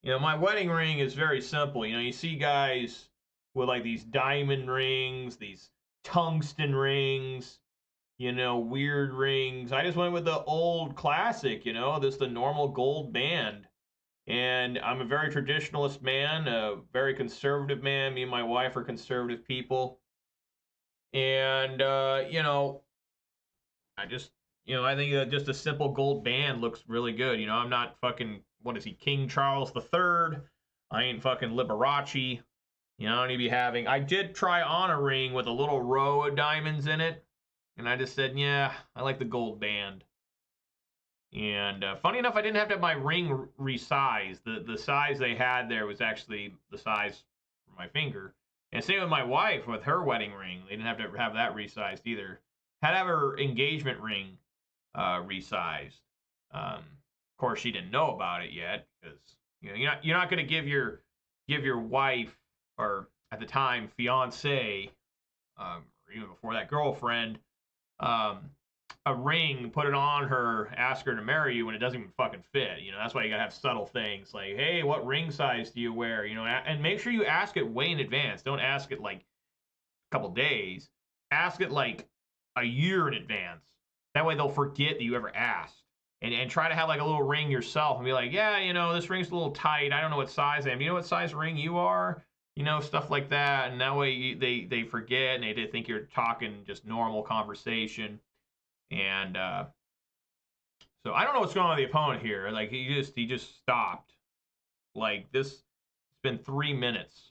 You know, my wedding ring is very simple. You know, you see guys with like these diamond rings, these tungsten rings, you know, weird rings. I just went with the old classic, you know, this the normal gold band. And I'm a very traditionalist man, a very conservative man. Me and my wife are conservative people. And, you know, I think that just a simple gold band looks really good. You know, I'm not fucking, what is he, King Charles III? I ain't fucking Liberace. You know, I don't need to be having, I did try on a ring with a little row of diamonds in it. And I just said, yeah, I like the gold band. And funny enough, I didn't have to have my ring resized. The size they had there was actually the size for my finger. And same with my wife with her wedding ring. They didn't have to have that resized either. Had to have her engagement ring resized. Of course, she didn't know about it yet because you know you're not going to give your wife, or at the time fiance, or even before that, girlfriend, a ring, put it on her, ask her to marry you when it doesn't even fucking fit. You know, that's why you gotta have subtle things like, hey, what ring size do you wear? You know, and make sure you ask it way in advance. Don't ask it like a couple days. Ask it like a year in advance. That way they'll forget that you ever asked. and try to have like a little ring yourself and be like, yeah, you know, this ring's a little tight. I don't know what size I am. You know what size ring you are? You know, stuff like that. And that way they forget and they think you're talking just normal conversation. And so I don't know what's going on with the opponent here. Like he just stopped. Like this, it's been 3 minutes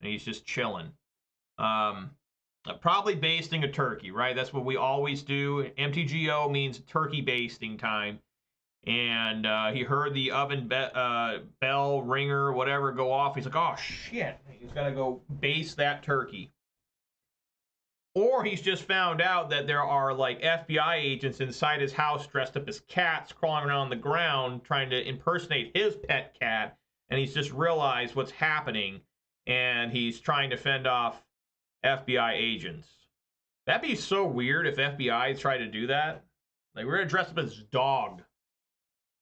and he's just chilling. Probably basting a turkey, right? That's what we always do. MTGO means turkey basting time. And he heard the oven bell ringer, whatever, go off. He's like, oh, shit. He's got to go baste that turkey. Or he's just found out that there are, like, FBI agents inside his house dressed up as cats crawling around on the ground trying to impersonate his pet cat. And he's just realized what's happening. And he's trying to fend off FBI agents. That'd be so weird if FBI tried to do that. Like, we're going to dress up as dog.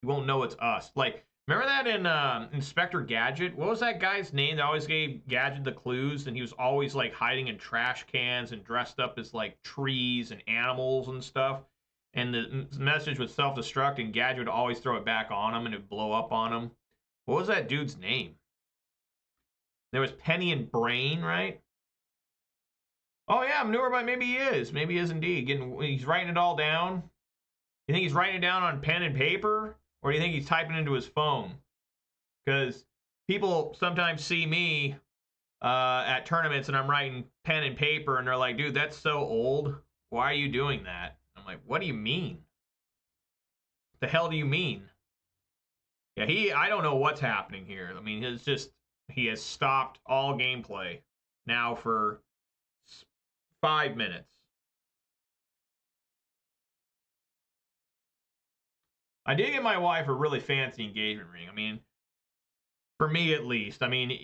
You won't know it's us. Like, remember that in Inspector Gadget? What was that guy's name that always gave Gadget the clues? And he was always, like, hiding in trash cans and dressed up as, like, trees and animals and stuff. And the message would self-destruct, and Gadget would always throw it back on him, and it would blow up on him. What was that dude's name? There was Penny and Brain, right? Oh, yeah, manure, but maybe he is. Maybe he is indeed. He's writing it all down. You think he's writing it down on pen and paper? Or do you think he's typing into his phone? Because people sometimes see me at tournaments and I'm writing pen and paper and they're like, dude, that's so old. Why are you doing that? I'm like, what do you mean? The hell do you mean? Yeah, I don't know what's happening here. I mean, it's just, he has stopped all gameplay now for 5 minutes. I did get my wife a really fancy engagement ring. I mean, for me at least. I mean,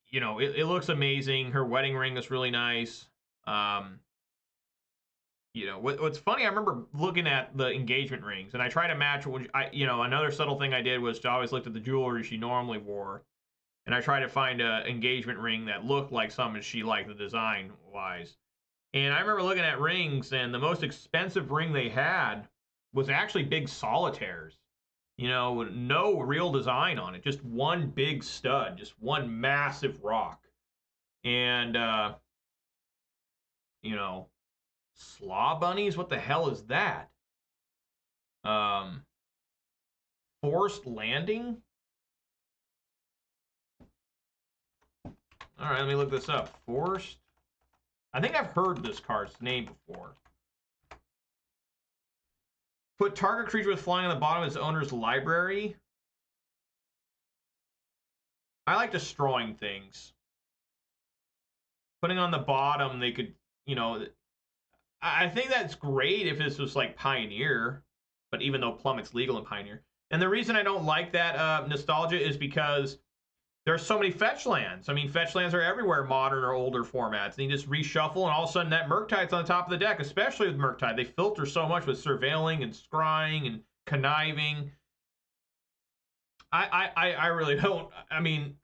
you know, it looks amazing. Her wedding ring is really nice. You know, what's funny, I remember looking at the engagement rings, and I try to match what another subtle thing I did was to always look at the jewelry she normally wore, and I tried to find an engagement ring that looked like something she liked the design wise. And I remember looking at rings, and the most expensive ring they had was actually big solitaires. You know, no real design on it. Just one big stud. Just one massive rock. And, you know, slaw bunnies? What the hell is that? Forced landing? All right, let me look this up. Forced. I think I've heard this card's name before. Put target creature with flying on the bottom of its owner's library. I like destroying things. Putting on the bottom, they could, you know, I think that's great if this was like Pioneer, but even though Plummet's legal in Pioneer. And the reason I don't like that nostalgia is because there's so many fetch lands. I mean, fetch lands are everywhere, modern or older formats. And you just reshuffle, and all of a sudden that Murktide's on the top of the deck, especially with Murktide. They filter so much with surveilling and scrying and conniving. I really don't. I mean,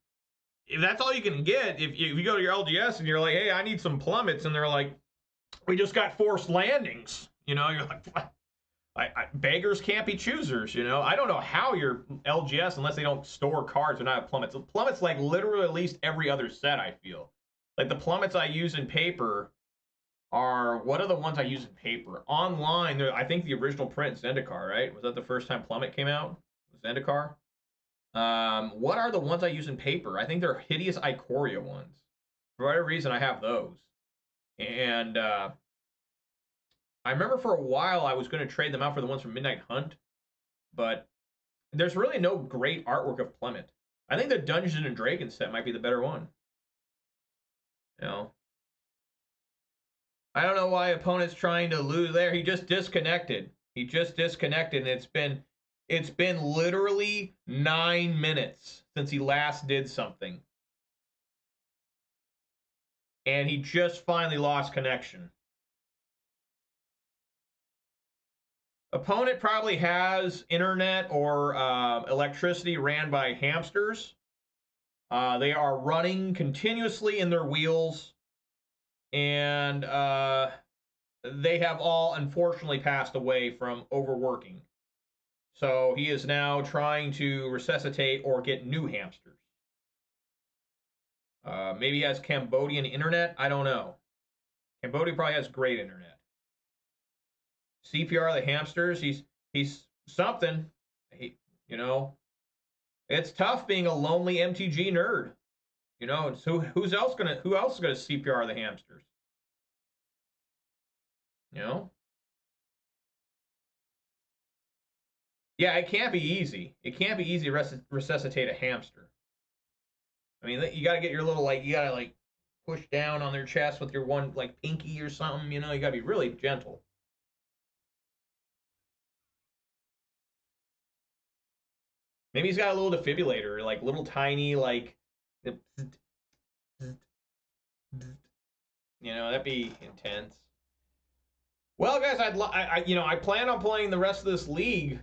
if that's all you can get, if you go to your LGS and you're like, hey, I need some plummets, and they're like, we just got forced landings. You know, you're like, what? Beggars can't be choosers, you know. I don't know how your LGS, unless they don't store cards, or not have plummets. Plummets like literally at least every other set, I feel. Like the plummets I use in paper are, what are the ones I use in paper? Online, I think the original print, Zendikar, right? Was that the first time Plummet came out? Zendikar? What are the ones I use in paper? I think they're hideous Ikoria ones. For whatever reason, I have those. And, I remember for a while I was going to trade them out for the ones from Midnight Hunt, but there's really no great artwork of Plummet. I think the Dungeons and Dragons set might be the better one. You know, I don't know why opponent's trying to lose there. He just disconnected. He just disconnected, and it's been literally 9 minutes since he last did something, and he just finally lost connection. Opponent probably has internet or electricity ran by hamsters. They are running continuously in their wheels, and they have all unfortunately passed away from overworking. So he is now trying to resuscitate or get new hamsters. Maybe he has Cambodian internet. I don't know. Cambodia probably has great internet. CPR the hamsters. He's something. It's tough being a lonely MTG nerd. Who else is gonna CPR the hamsters? Yeah, it can't be easy. It can't be easy to resuscitate a hamster. I mean, you got to get your little, you got to, push down on their chest with your one, pinky or something, you got to be really gentle. Maybe he's got a little defibrillator, little tiny, that'd be intense. Well, guys, I plan on playing the rest of this league,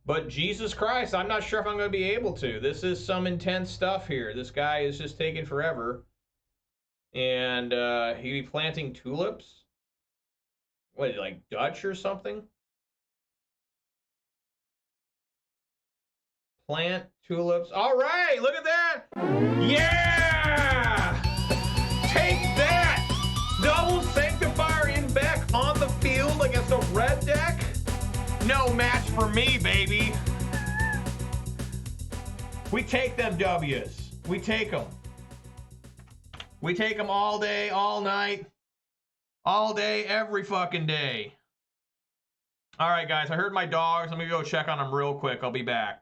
but Jesus Christ, I'm not sure if I'm going to be able to. This is some intense stuff here. This guy is just taking forever. And he'd be planting tulips? What, Dutch or something? Plant tulips. All right, look at that. Yeah! Take that! Double Sanctifier in back on the field against a red deck? No match for me, baby. We take them W's. We take them. We take them all day, all night, all day, every fucking day. All right, guys, I heard my dogs. Let me go check on them real quick. I'll be back.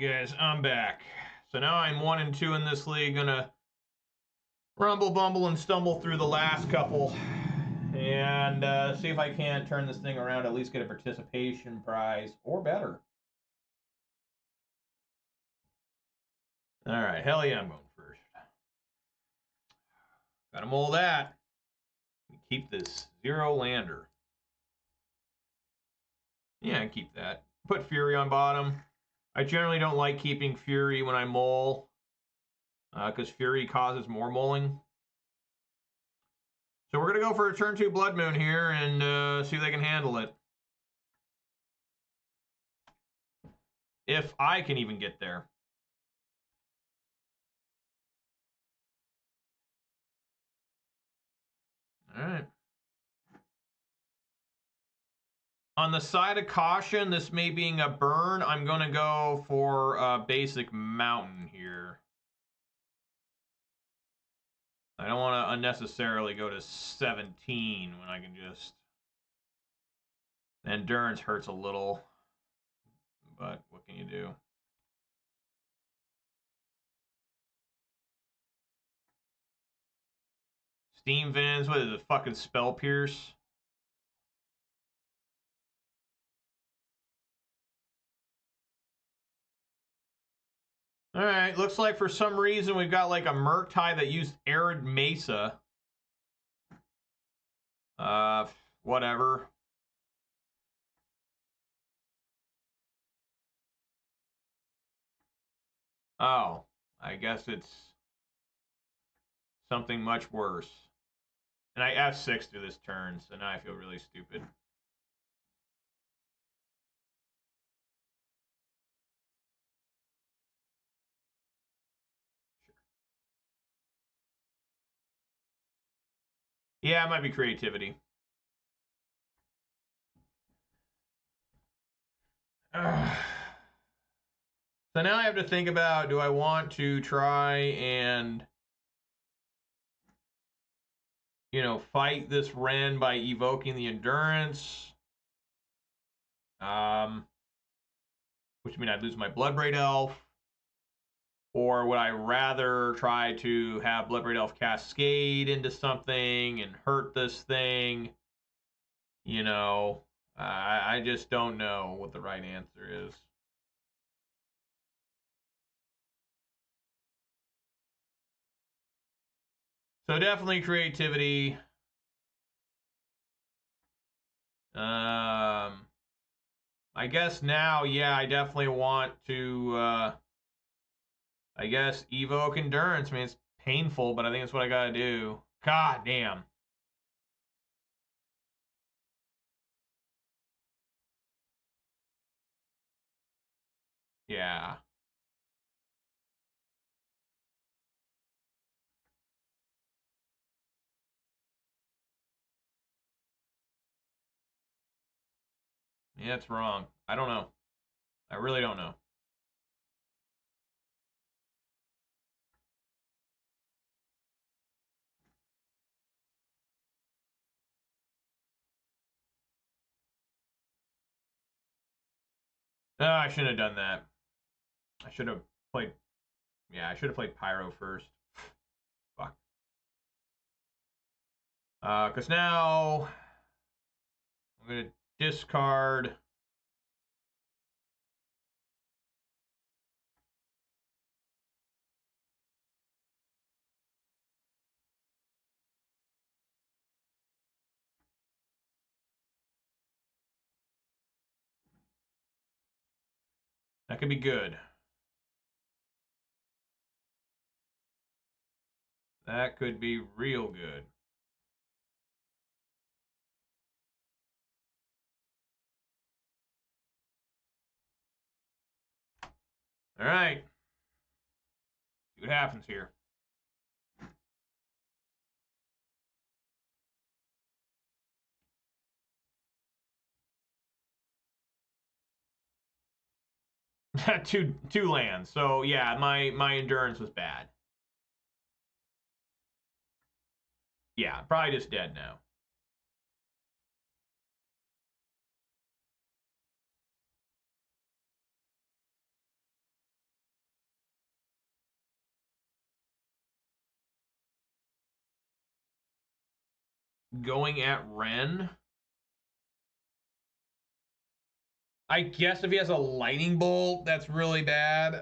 guys, I'm back. So now I'm 1 and 2 in this league. Gonna rumble, bumble, and stumble through the last couple, and see if I can't turn this thing around. At least get a participation prize or better. All right, hell yeah, I'm going first. Gotta mull that. Keep this 0 lander. Yeah, keep that. Put Fury on bottom. I generally don't like keeping Fury when I mull, because Fury causes more mulling. So we're going to go for a turn 2 Blood Moon here and see if they can handle it. If I can even get there. All right. On the side of caution, this may being a burn, I'm going to go for a basic mountain here. I don't want to unnecessarily go to 17 when I can just... Endurance hurts a little, but what can you do? Steam Vents, what is it, fucking Spell Pierce? Alright, looks like for some reason we've got like a Murktide that used Arid Mesa. Whatever. Oh, I guess it's something much worse. And I F6 through this turn, so now I feel really stupid. Sure. Yeah, it might be creativity. So now I have to think about, do I want to try and, you know, fight this Ren by evoking the Endurance? Which means I'd lose my Bloodbraid Elf. Or would I rather try to have Bloodbraid Elf Cascade into something and hurt this thing? You know, I just don't know what the right answer is. So definitely creativity. I guess now, yeah, I definitely want to, I guess, evoke Endurance. I mean, it's painful, but I think it's what I gotta do. God damn. Yeah. Yeah, it's wrong. I don't know. I really don't know. I shouldn't have done that. I should have played... Yeah, I should have played Pyro first. Fuck. Because now... I'm going to discard... That could be good. That could be real good. All right. See what happens here. two lands. So yeah, my endurance was bad. Yeah, probably just dead now. going at Ren. I guess if he has a lightning bolt, that's really bad.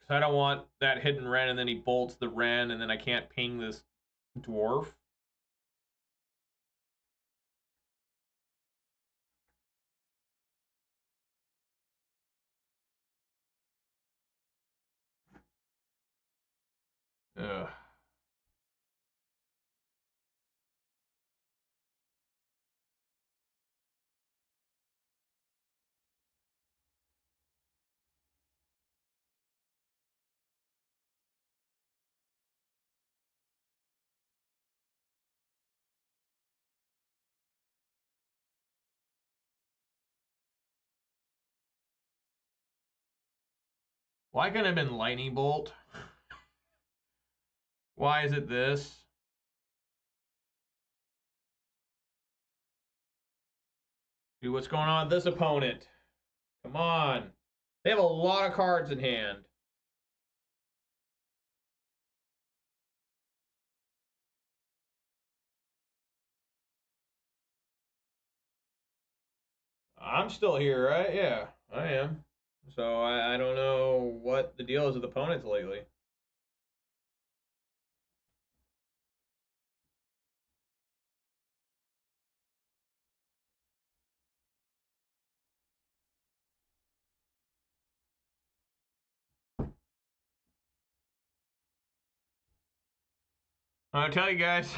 I don't want that hidden Ren, and then he bolts the Ren, and then I can't ping this dwarf. Ugh. Why couldn't it have been lightning bolt? Why is it this? Dude, what's going on with this opponent? Come on. They have a lot of cards in hand. I'm still here, right? Yeah, I am. So I don't know what the deal is with opponents lately. I'll tell you guys.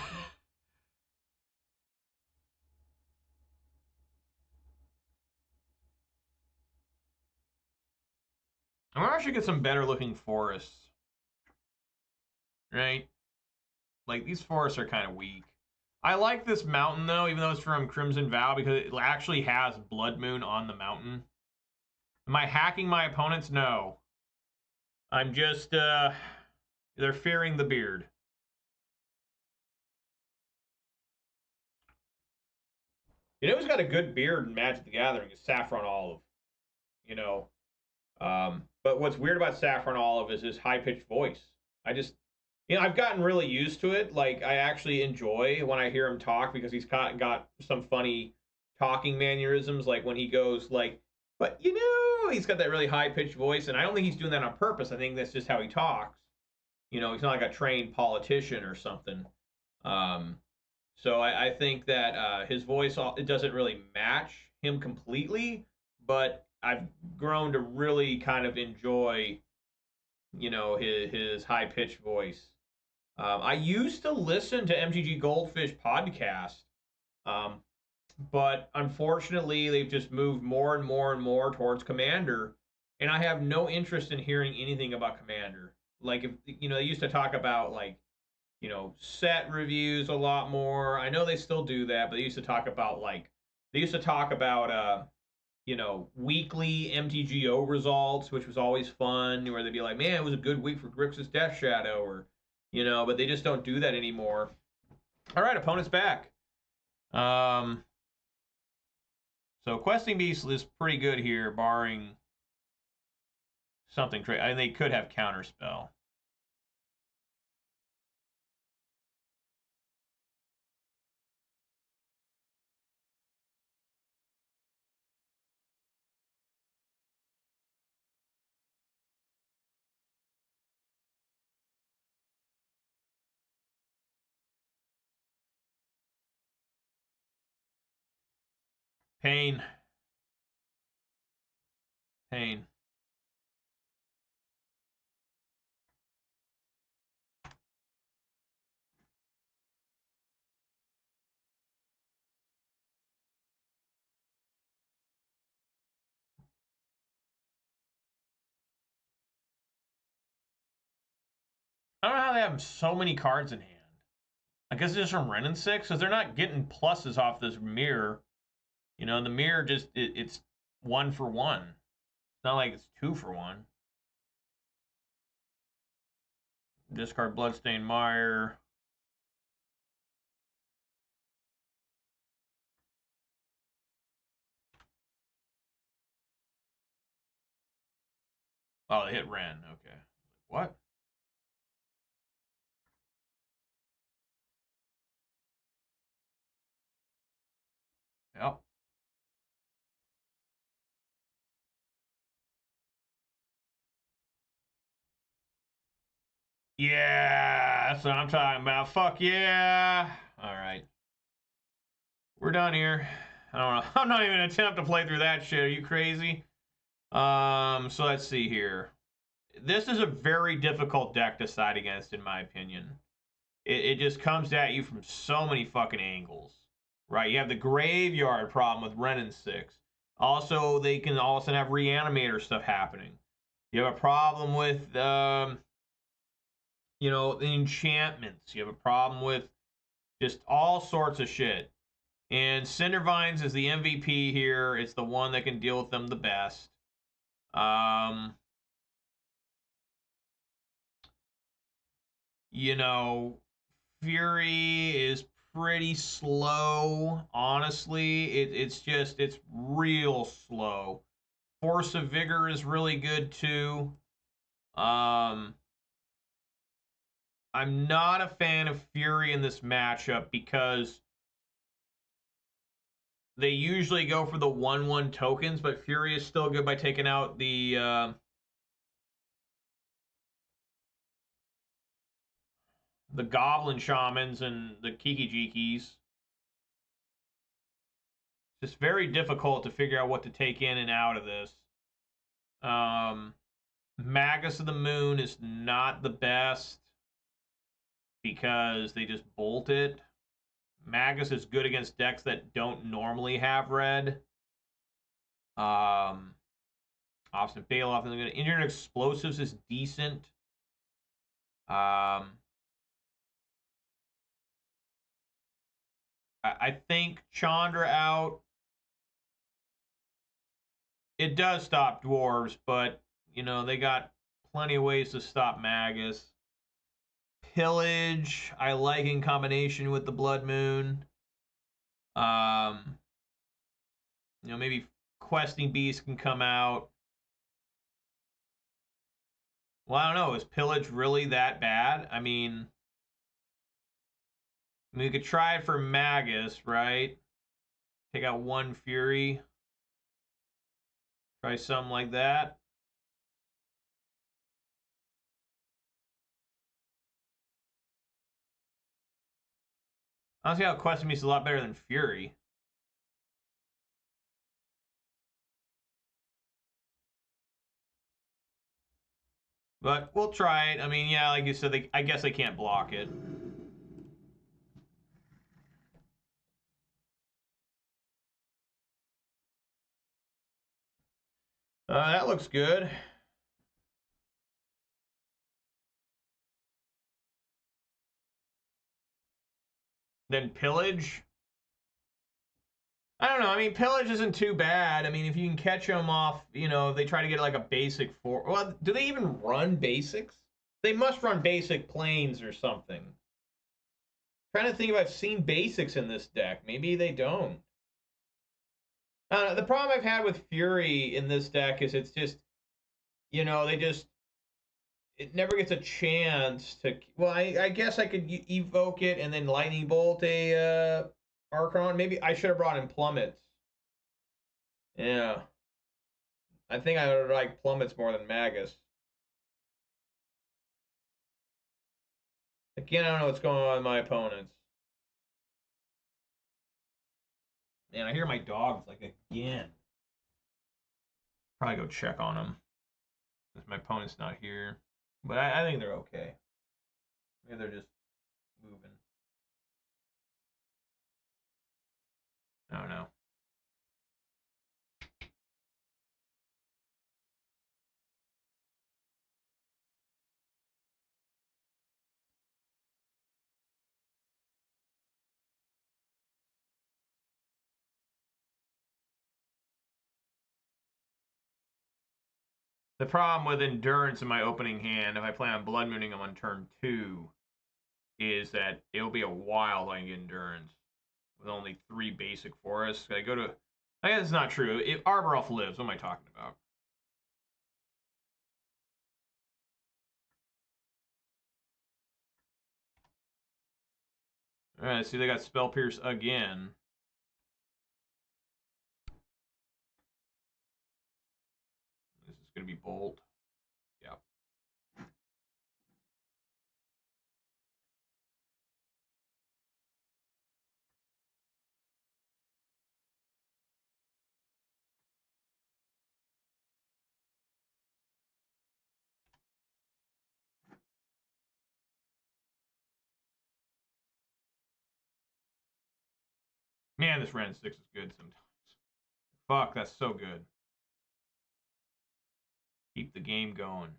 I'm gonna actually get some better looking forests. Right? Like, these forests are kind of weak. I like this mountain, though, even though it's from Crimson Vow, because it actually has Blood Moon on the mountain. Am I hacking my opponents? No. I'm just, they're fearing the beard. You know who's got a good beard in Magic the Gathering is Saffron Olive. You know, but what's weird about Saffron Olive is his high pitched voice. I just, I've gotten really used to it. Like, I actually enjoy when I hear him talk because he's got some funny talking mannerisms. Like when he goes like, but he's got that really high pitched voice, and I don't think he's doing that on purpose. I think that's just how he talks. He's not like a trained politician or something. Um, so I think that his voice it doesn't really match him completely, but I've grown to really kind of enjoy, his high pitched voice. I used to listen to MTG Goldfish podcast, um, but unfortunately they've just moved more and more and more towards Commander, and I have no interest in hearing anything about Commander. Like if they used to talk about like set reviews a lot more. I know they still do that, but they used to talk about weekly MTGO results, which was always fun, where they'd be like, man, it was a good week for Grixis Death Shadow, or but they just don't do that anymore. All right, opponent's back. So Questing Beast is pretty good here, barring something. I mean, they could have Counterspell. Pain. Pain. I don't know how they have so many cards in hand. I guess it's just from Ren and 6, because they're not getting pluses off this mirror. The mirror just, it's 1-for-1. It's not like it's 2-for-1. Discard Bloodstained Mire. Oh, they hit Ren. Okay. What? Yep. Yeah, that's what I'm talking about. Fuck yeah. All right. We're done here. I don't know. I'm not even gonna attempt to play through that shit. Are you crazy? So let's see here. This is a very difficult deck to side against, in my opinion. It just comes at you from so many fucking angles, right? You have the graveyard problem with Ren and 6. Also, they can also have reanimator stuff happening. You have a problem with, you know, the enchantments. You have a problem with just all sorts of shit. And Cindervines is the MVP here. It's the one that can deal with them the best. You know, Fury is pretty slow, honestly. It's real slow. Force of Vigor is really good too. Um, I'm not a fan of Fury in this matchup because they usually go for the 1/1 tokens, but Fury is still good by taking out the Goblin Shamans and the Kiki Jikis. It's just very difficult to figure out what to take in and out of this. Magus of the Moon is not the best because they just bolt it. Magus is good against decks that don't normally have red. Austin Bailoff, and Internet Explosives is decent. I think Chandra out. It does stop dwarves, but you know they got plenty of ways to stop Magus. Pillage, I like in combination with the Blood Moon. You know, maybe Questing Beast can come out. Well, I don't know. Is Pillage really that bad? I mean, we could try it for Magus, right? Take out one Fury. Try something like that. Honestly, how Questing Beast is a lot better than Fury. But we'll try it. I mean, yeah, like you said, I guess they can't block it. That looks good. Then Pillage. I don't know. I mean, Pillage isn't too bad. I mean, if you can catch them off, you know, they try to get like a basic four. Well, do they even run basics? They must run basic planes or something. I'm trying to think if I've seen basics in this deck. Maybe they don't. The problem I've had with Fury in this deck is it's just, you know, it never gets a chance to. Well, I guess I could evoke it and then lightning bolt a Archon. Maybe I should have brought in plummets. Yeah, I think I would like plummets more than Magus. Again, I don't know what's going on with my opponents. Man, I hear my dogs like again. Probably go check on them because my opponent's not here. But I think they're okay. Maybe they're just moving. I don't know. The problem with Endurance in my opening hand, if I plan on Blood Mooning them on turn 2, is that it'll be a while I can get Endurance with only 3 basic forests. I go to. I guess it's not true. If Arbor Elf lives, what am I talking about? Alright, see, they got Spell Pierce again. going to be Bolt. Yep. Man, this Ren 6 is good sometimes. Fuck, that's so good. Keep the game going.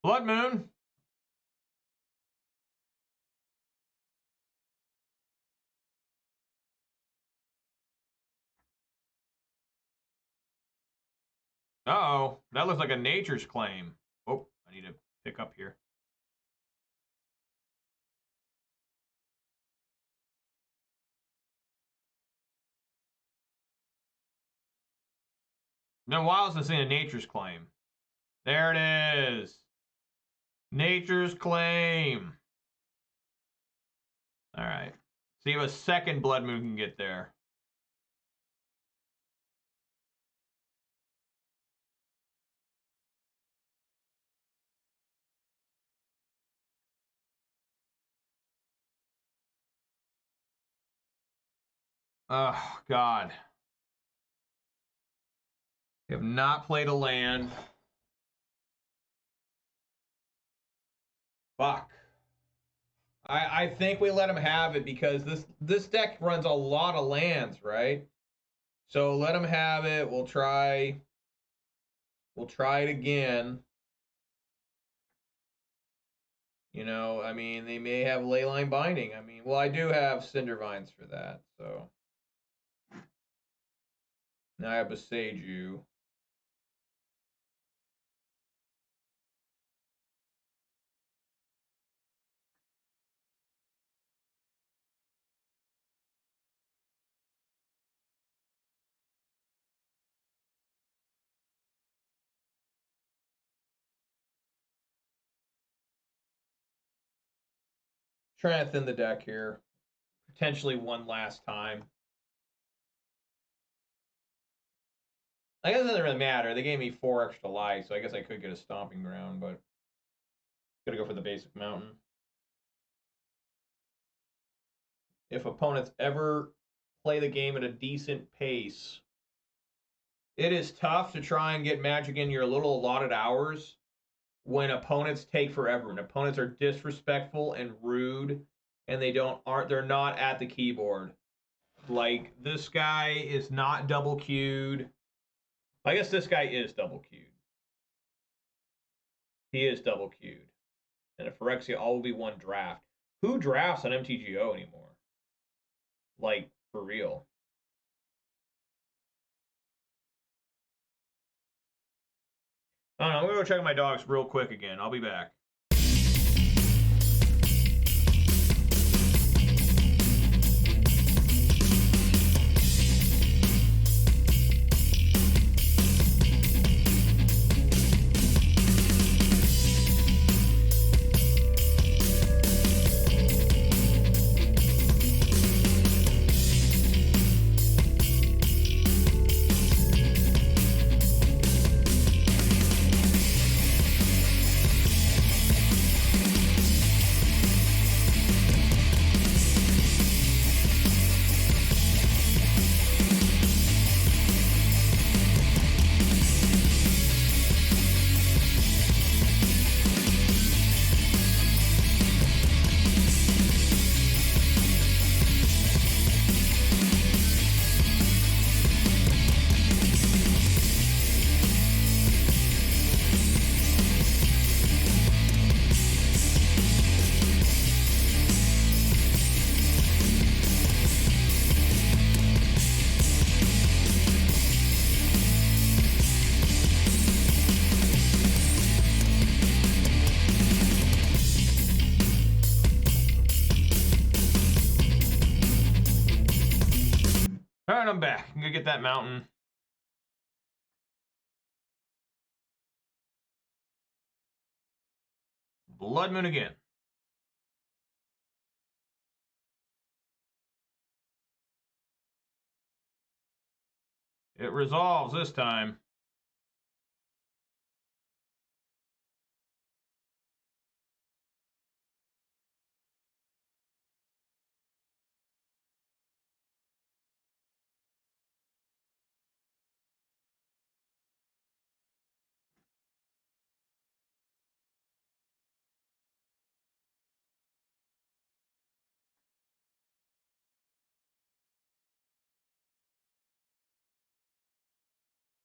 Blood Moon. Uh-oh. That looks like a Nature's Claim. Oh, I need to pick up here. Been a while since I've seen a Nature's Claim. There it is. Nature's Claim. All right. See if a second Blood Moon can get there. Oh, God. We have not played a land. Fuck. I think we let him have it because this deck runs a lot of lands, right? So let him have it. We'll try it again. You know, I mean, they may have Leyline Binding. I mean, well, I do have Cindervines for that, so. Now I have Beseiju. Trying to thin the deck here. Potentially one last time. I guess it doesn't really matter. They gave me 4 extra life, so I guess I could get a Stomping Ground, but gotta go for the basic mountain. If opponents ever play the game at a decent pace, it is tough to try and get Magic in your little allotted hours when opponents take forever and opponents are disrespectful and rude and they're not at the keyboard. Like this guy is not double queued. I guess this guy is double queued. He is double queued. And a Phyrexia all will be one draft. Who drafts on MTGO anymore? Like, for real. I don't know, I'm gonna go check my dogs real quick again. I'll be back. All right, I'm back. I'm gonna get that mountain. Blood Moon again. It resolves this time.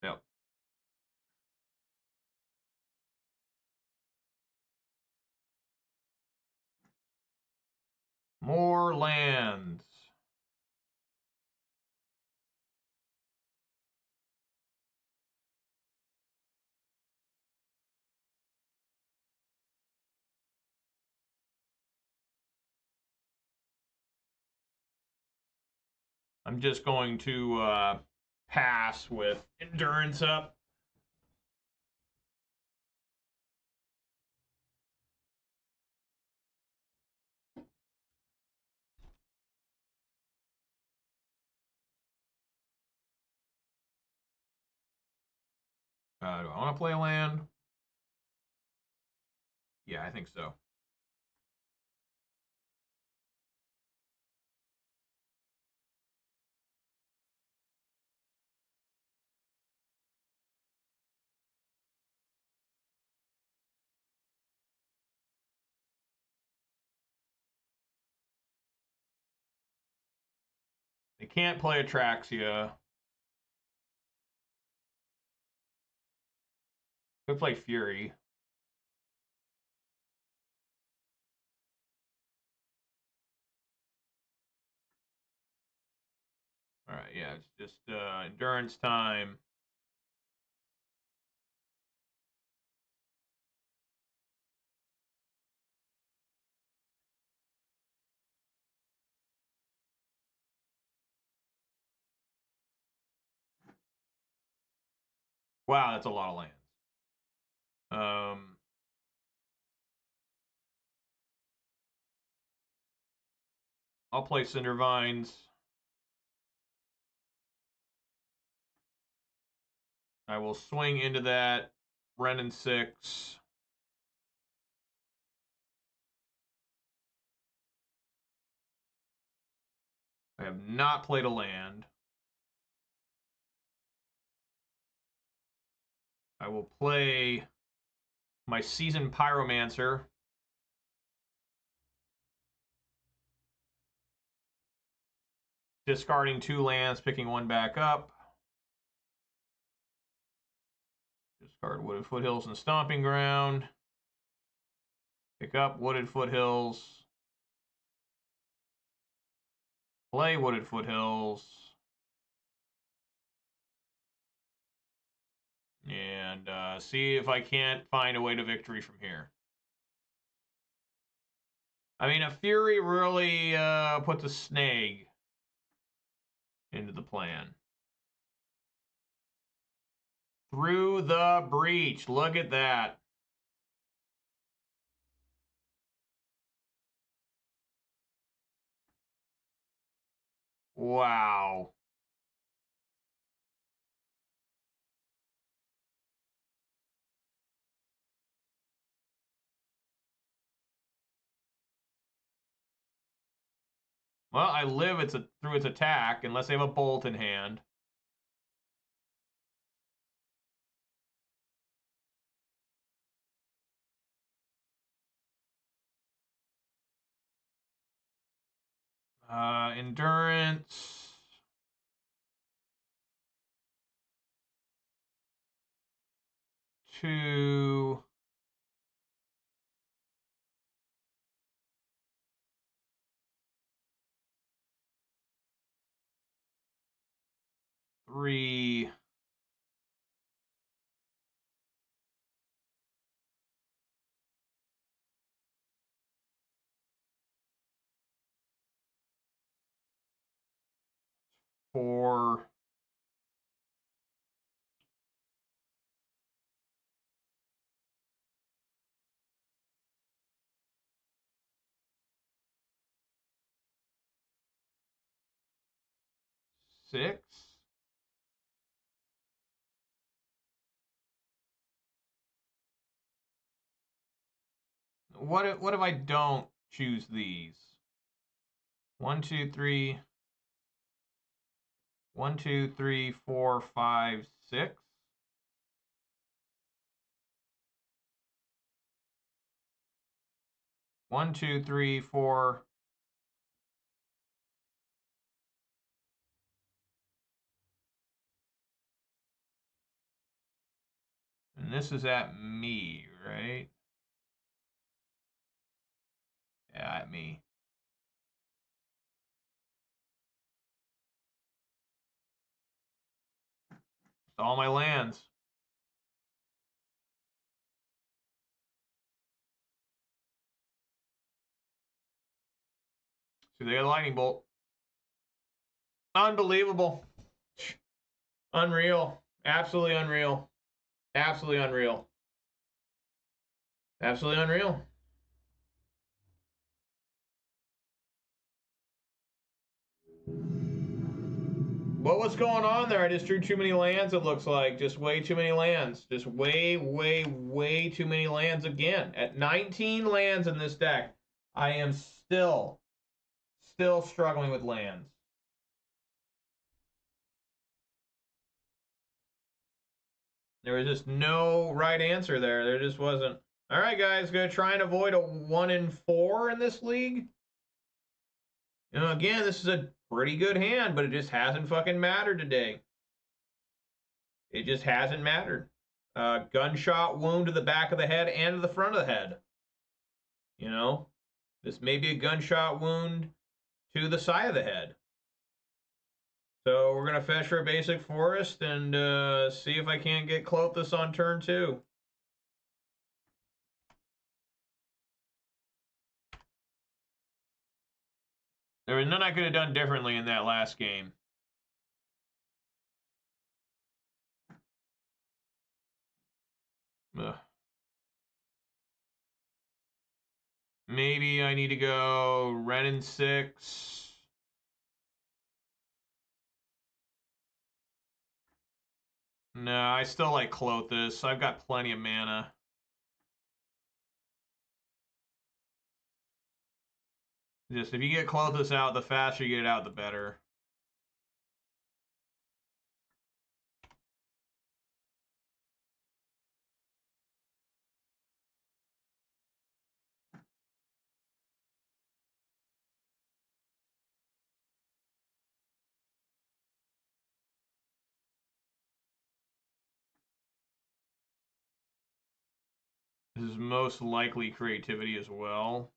Yep. More lands. I'm just going to pass with endurance up. Do I want to play a land? Yeah, I think so. They can't play Atraxia. Could play Fury. All right, yeah, it's just endurance time. Wow, that's a lot of lands. I'll play Cindervines. I will swing into that. Renin 6. I have not played a land. I will play my Seasoned Pyromancer. Discarding 2 lands, picking 1 back up. Discard Wooded Foothills and Stomping Ground. Pick up Wooded Foothills. Play Wooded Foothills. And see if I can't find a way to victory from here. I mean, a Fury really puts a snag into the plan. Through the breach. Look at that. Wow. Well, I live through its attack, unless they have a bolt in hand. Endurance. Two. Three. Four. 6. What if I don't choose these? 1, 2, 3. 1, 2, 3, 4, 5, 6. One, two, three, four. And this is at me, right? Yeah, at me. It's all my lands. See, they got a lightning bolt. Unbelievable. Unreal. Absolutely unreal. Absolutely unreal. Absolutely unreal. What was going on there? I just drew too many lands, it looks like. Just way too many lands. Just way, way, way too many lands again. At 19 lands in this deck, I am still struggling with lands. There was just no right answer there. There just wasn't. All right, guys, gonna try and avoid a 1 in 4 in this league. You know, again, this is a pretty good hand, but it just hasn't fucking mattered today. It just hasn't mattered. Gunshot wound to the back of the head and to the front of the head. You know, this may be a gunshot wound to the side of the head. So we're gonna fetch for a basic forest and see if I can't get Clothis on turn 2. There was none I could have done differently in that last game. Ugh. Maybe I need to go Ren and 6. No, I still like Clothis. I've got plenty of mana. Just if you get Clothis out, the faster you get it out, the better. This is most likely creativity as well.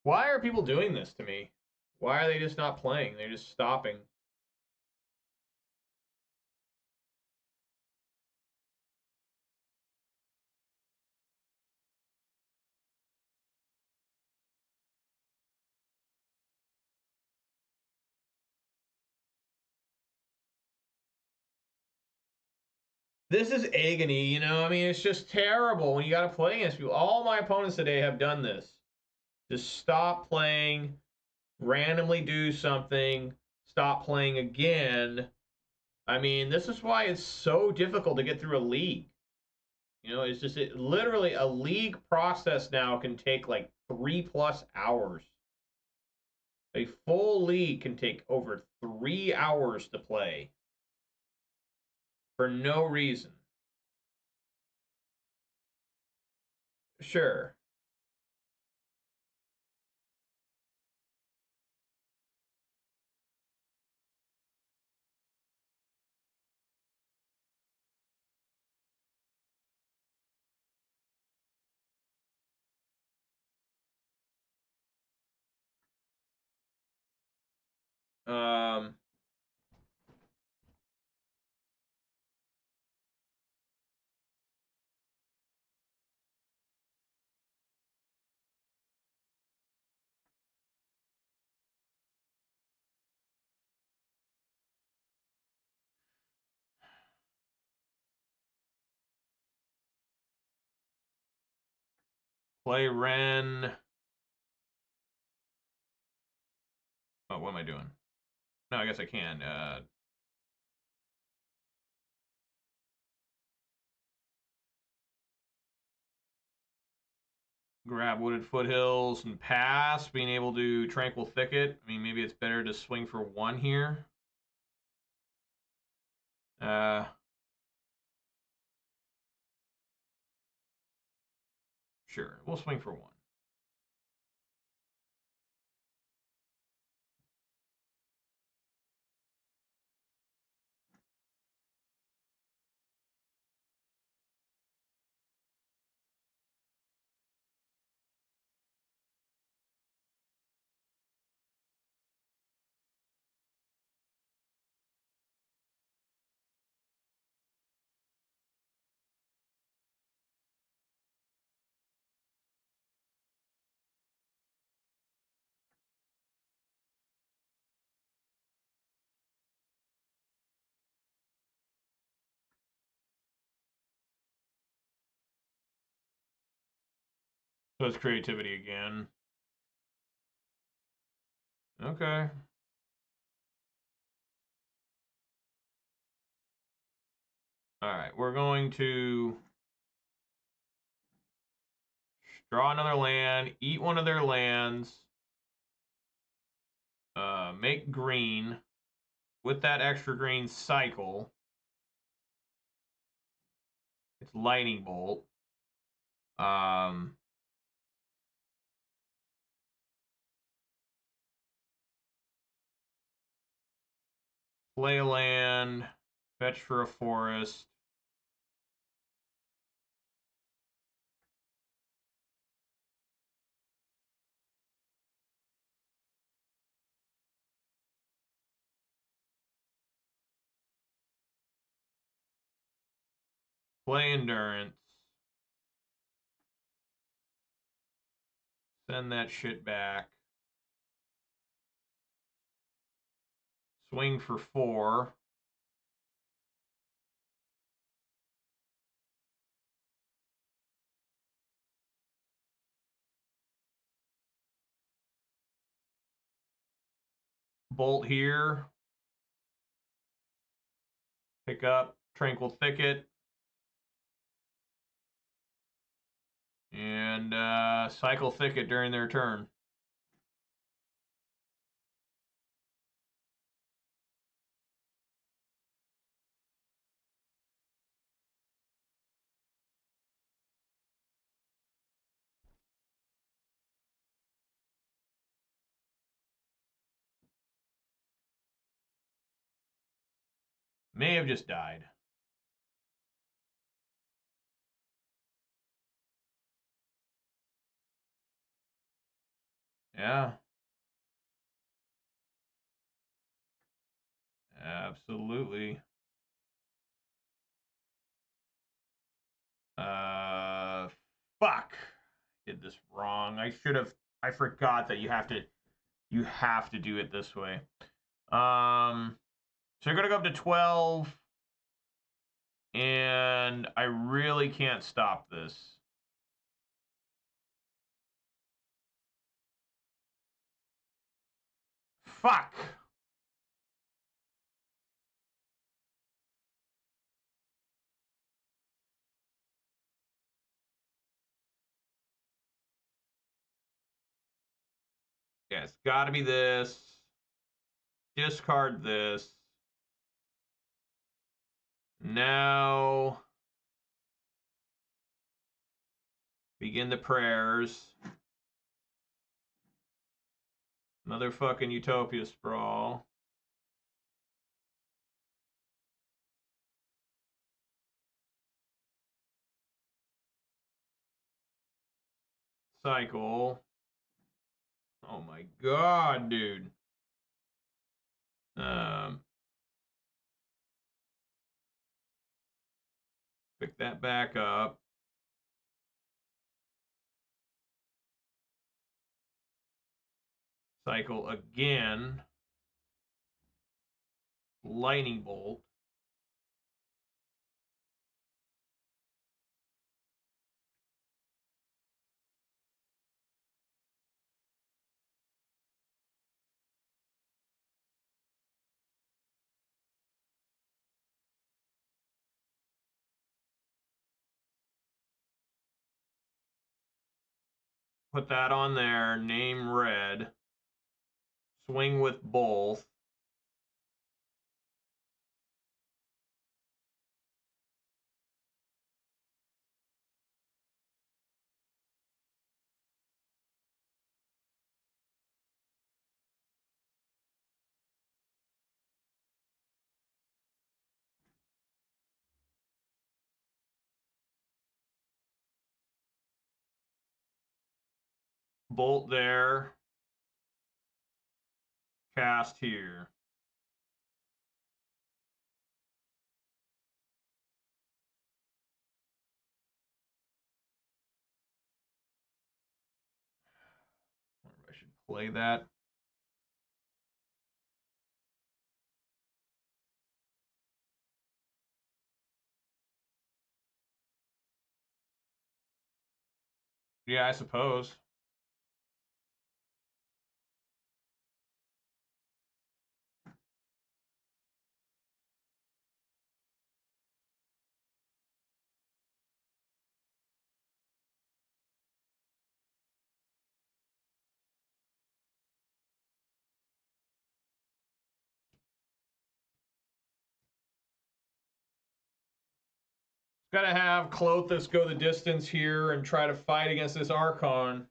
Why are people doing this to me? Why are they just not playing? They're just stopping. This is agony, you know? I mean, it's just terrible when you got to play against people. All my opponents today have done this. Just stop playing, randomly do something, stop playing again. I mean, this is why it's so difficult to get through a league. You know, it's just literally a league process now can take like 3+ hours. A full league can take over 3 hours to play for no reason. Sure. Um, play Ren. Oh, what am I doing? No, I guess I can. Grab Wooded Foothills and pass. Being able to Tranquil Thicket. I mean, maybe it's better to swing for 1 here. Sure, we'll swing for 1. So it's creativity again. Okay. All right, we're going to draw another land, eat one of their lands, make green. With that extra green, cycle. It's Lightning Bolt. Play a land, fetch for a forest. Play Endurance. Send that shit back. Swing for 4. Bolt here. Pick up Tranquil Thicket. And cycle Thicket during their turn. May have just died. Yeah. Absolutely. Fuck. Did this wrong. I forgot that you have to do it this way. So you're gonna go up to 12. And I really can't stop this. Fuck. Yeah, it's got to be this. Discard this. Now begin the prayers. Motherfucking Utopia Sprawl. Cycle. Oh my god, dude. Pick that back up. Cycle again. Lightning bolt. Put that on there. Name red. Swing with both. Bolt there. Cast here. I wonder if I should play that. Yeah, I suppose. Got to have Clothis go the distance here and try to fight against this Archon.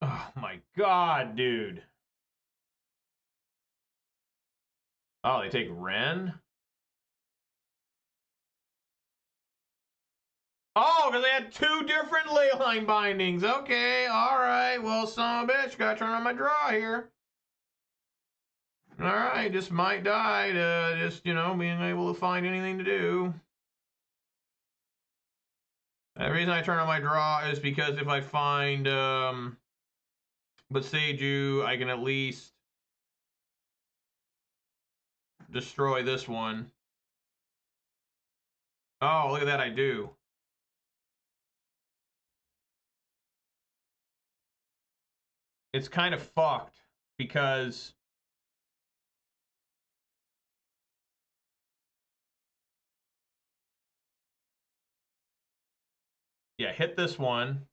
Oh my god, dude. Oh, they take Ren? Oh, because they had two different leyline bindings. Okay, alright. Well, son of a bitch, gotta turn on my draw here. Alright, just might die to just, you know, being able to find anything to do. The reason I turn on my draw is because if I find Boseiju, I can at least destroy this one. Oh, look at that, I do. It's kind of fucked because yeah, hit this one.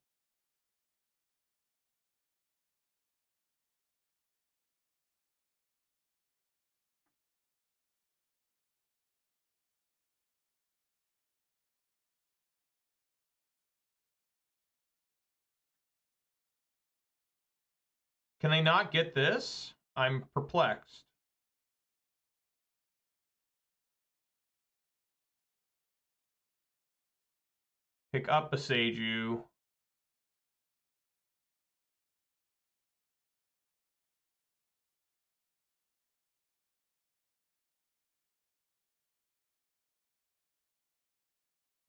Can they not get this? I'm perplexed. Pick up Boseiju.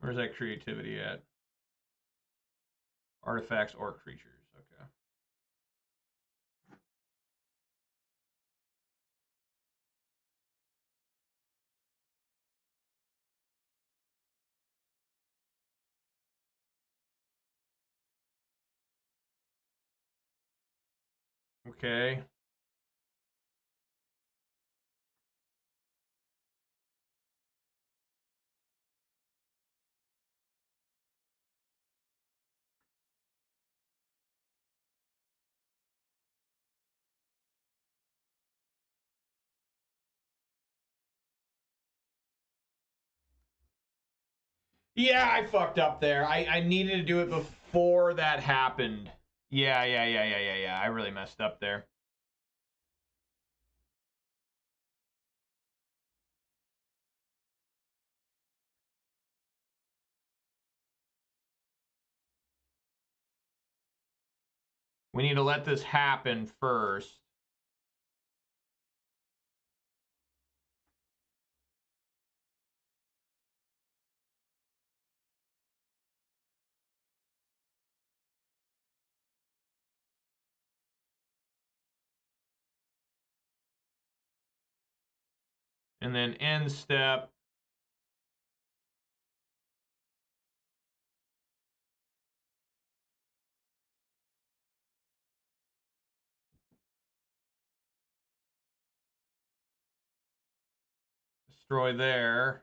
Where's that creativity at? Artifacts or creatures. Okay. Okay. Yeah, I fucked up there. I needed to do it before that happened. Yeah. I really messed up there. We need to let this happen first. And then end step. Destroy there.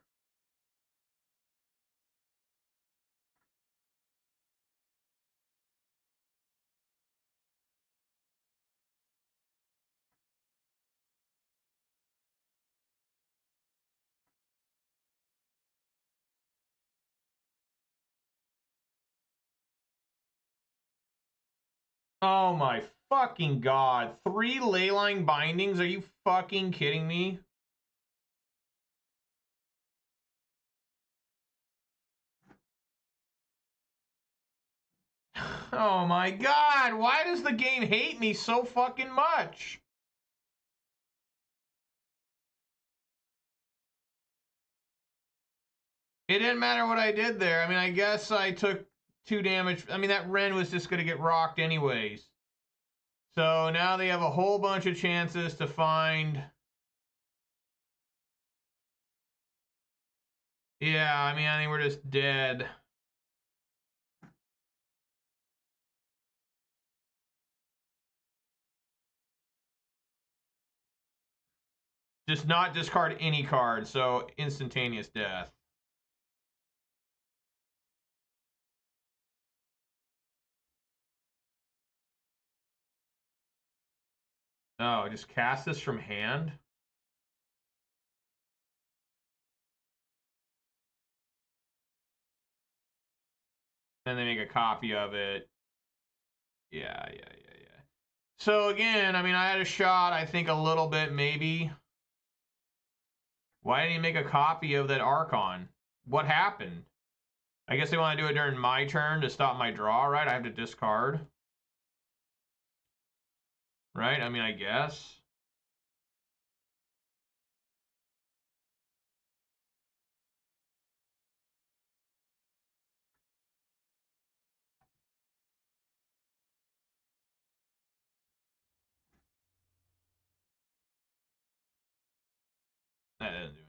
Oh my fucking god. 3 leyline bindings? Are you fucking kidding me? Oh my god. Why does the game hate me so fucking much? It didn't matter what I did there. I mean, I guess I took 2 damage. I mean, that Ren was just going to get rocked anyways. So now they have a whole bunch of chances to find... Yeah, I mean, I think we're just dead. Just not discard any card, so instantaneous death. Oh, just cast this from hand? And they make a copy of it. Yeah. So again, I mean, I had a shot, I think a little bit, maybe. Why didn't he make a copy of that Archon? What happened? I guess they want to do it during my turn to stop my draw, right? I have to discard. Right? I mean, I guess. That doesn't do anything.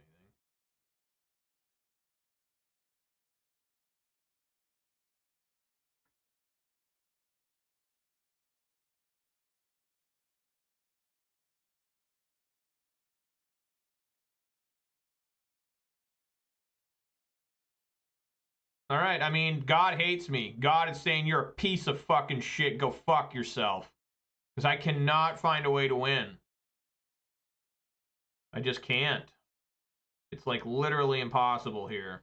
All right, I mean, God hates me. God is saying you're a piece of fucking shit. Go fuck yourself. Because I cannot find a way to win. I just can't. It's like literally impossible here.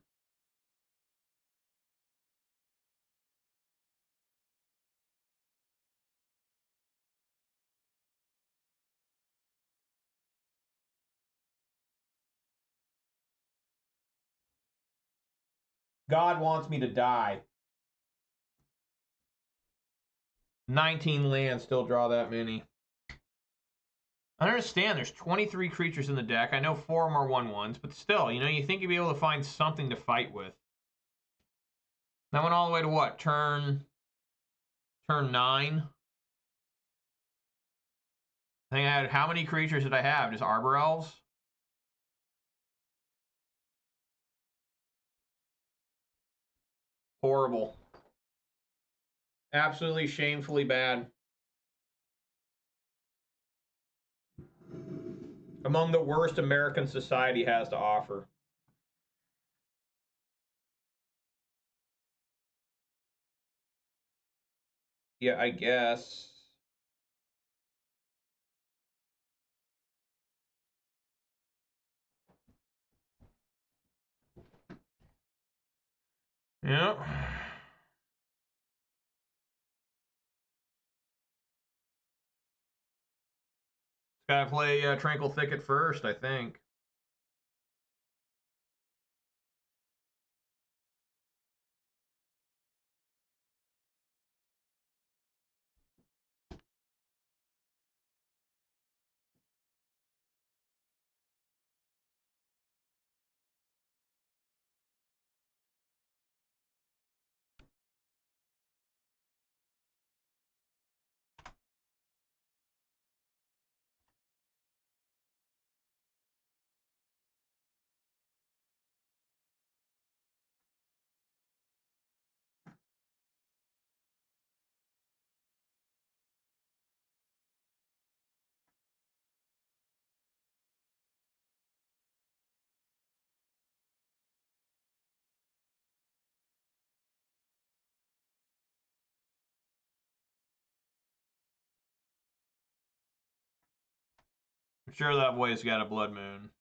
God wants me to die. 19 lands, still draw that many. I understand there's 23 creatures in the deck. I know 4 of them are 1/1s, but still, you know, you think you'd be able to find something to fight with. That went all the way to what? Turn 9? I think I had, how many creatures did I have? Just Arbor Elves? Horrible. Absolutely shamefully bad. Among the worst American society has to offer. Yeah, I guess. Yep. Gotta play Tranquil Thicket first, I think. I'm sure that boy's got a blood moon.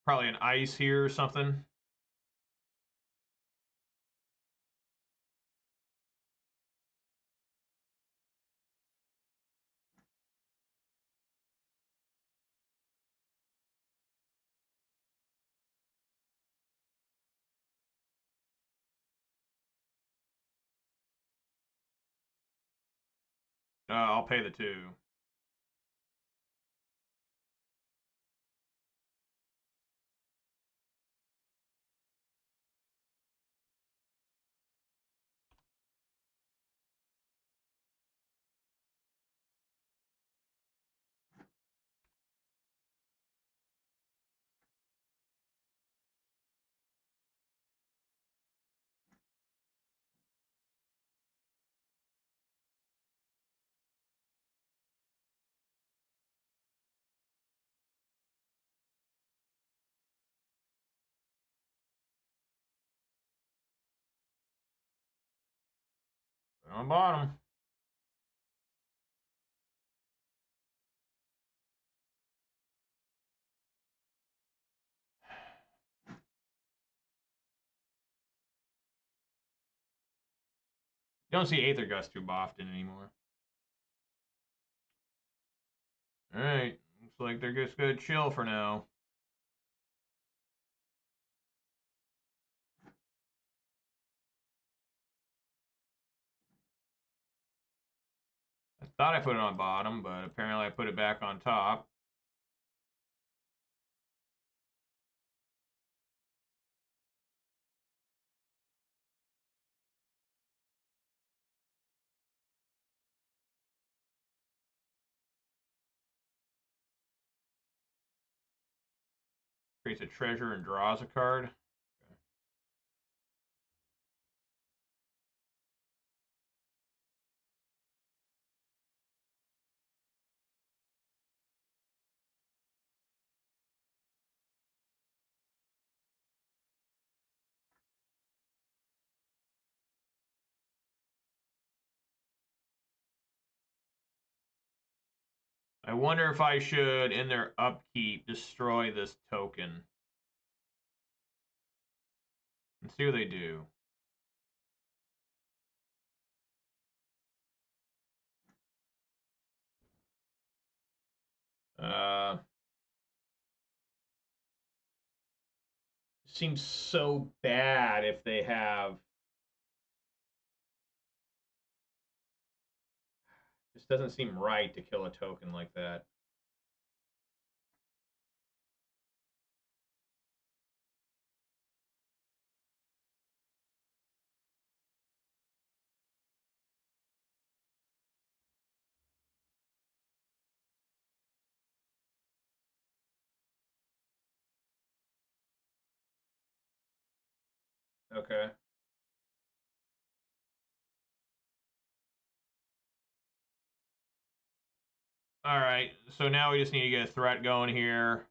Probably an ice here or something. I'll pay the 2. On bottom. You don't see Aether Gust too often anymore. Alright. Looks like they're just gonna chill for now. I thought I put it on bottom, but apparently I put it back on top. Creates a treasure and draws a card. I wonder if I should, in their upkeep, destroy this token. And see what they do. Seems so bad if they have. Just doesn't seem right to kill a token like that. Okay. All right, so now we just need to get a threat going here.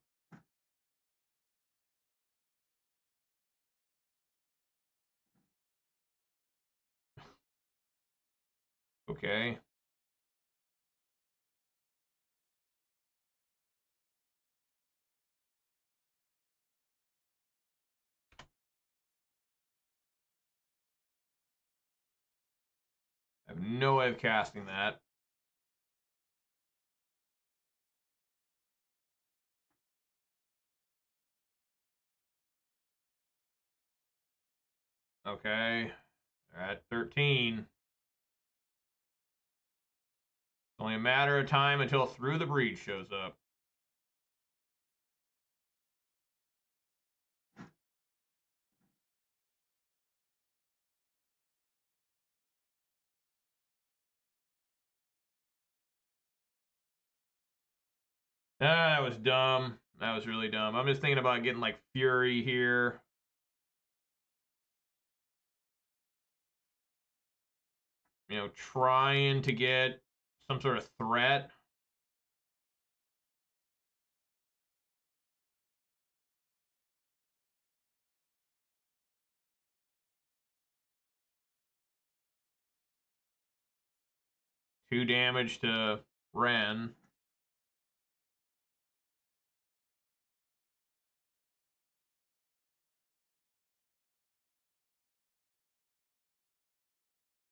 Okay. I have no way of casting that. Okay. We're at 13. It's only a matter of time until Through the Breach shows up. Ah, that was dumb. That was really dumb. I'm just thinking about getting like Fury here. You know, trying to get some sort of threat. Two damage to Ren.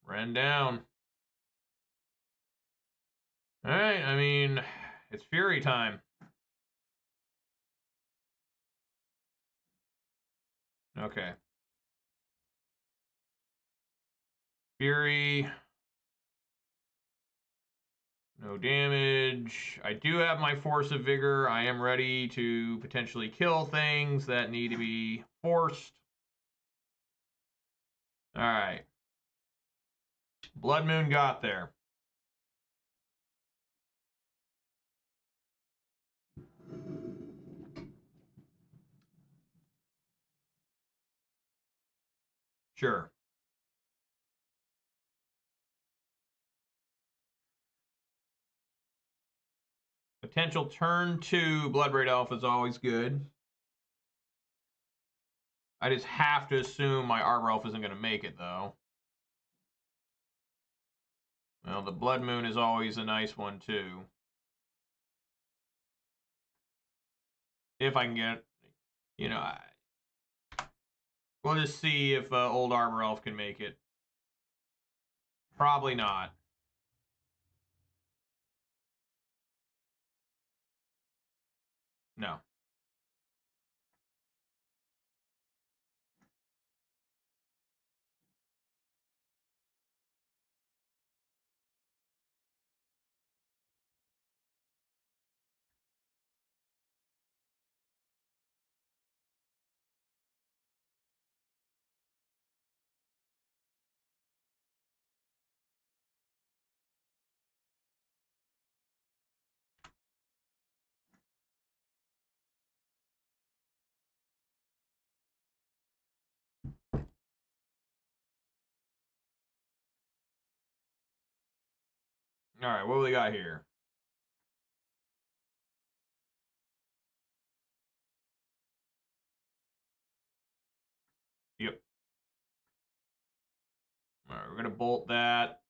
Ren down. All right, I mean, it's Fury time. Okay. Fury. No damage. I do have my Force of Vigor. I am ready to potentially kill things that need to be forced. All right. Blood Moon got there. Sure. Potential turn 2 Bloodbraid Elf is always good. I just have to assume my Arbor Elf isn't going to make it, though. Well, the Blood Moon is always a nice one, too. If I can get, you know, we'll just see if old Arbor Elf can make it. Probably not. No. All right, what do we got here? Yep. All right, we're going to bolt that.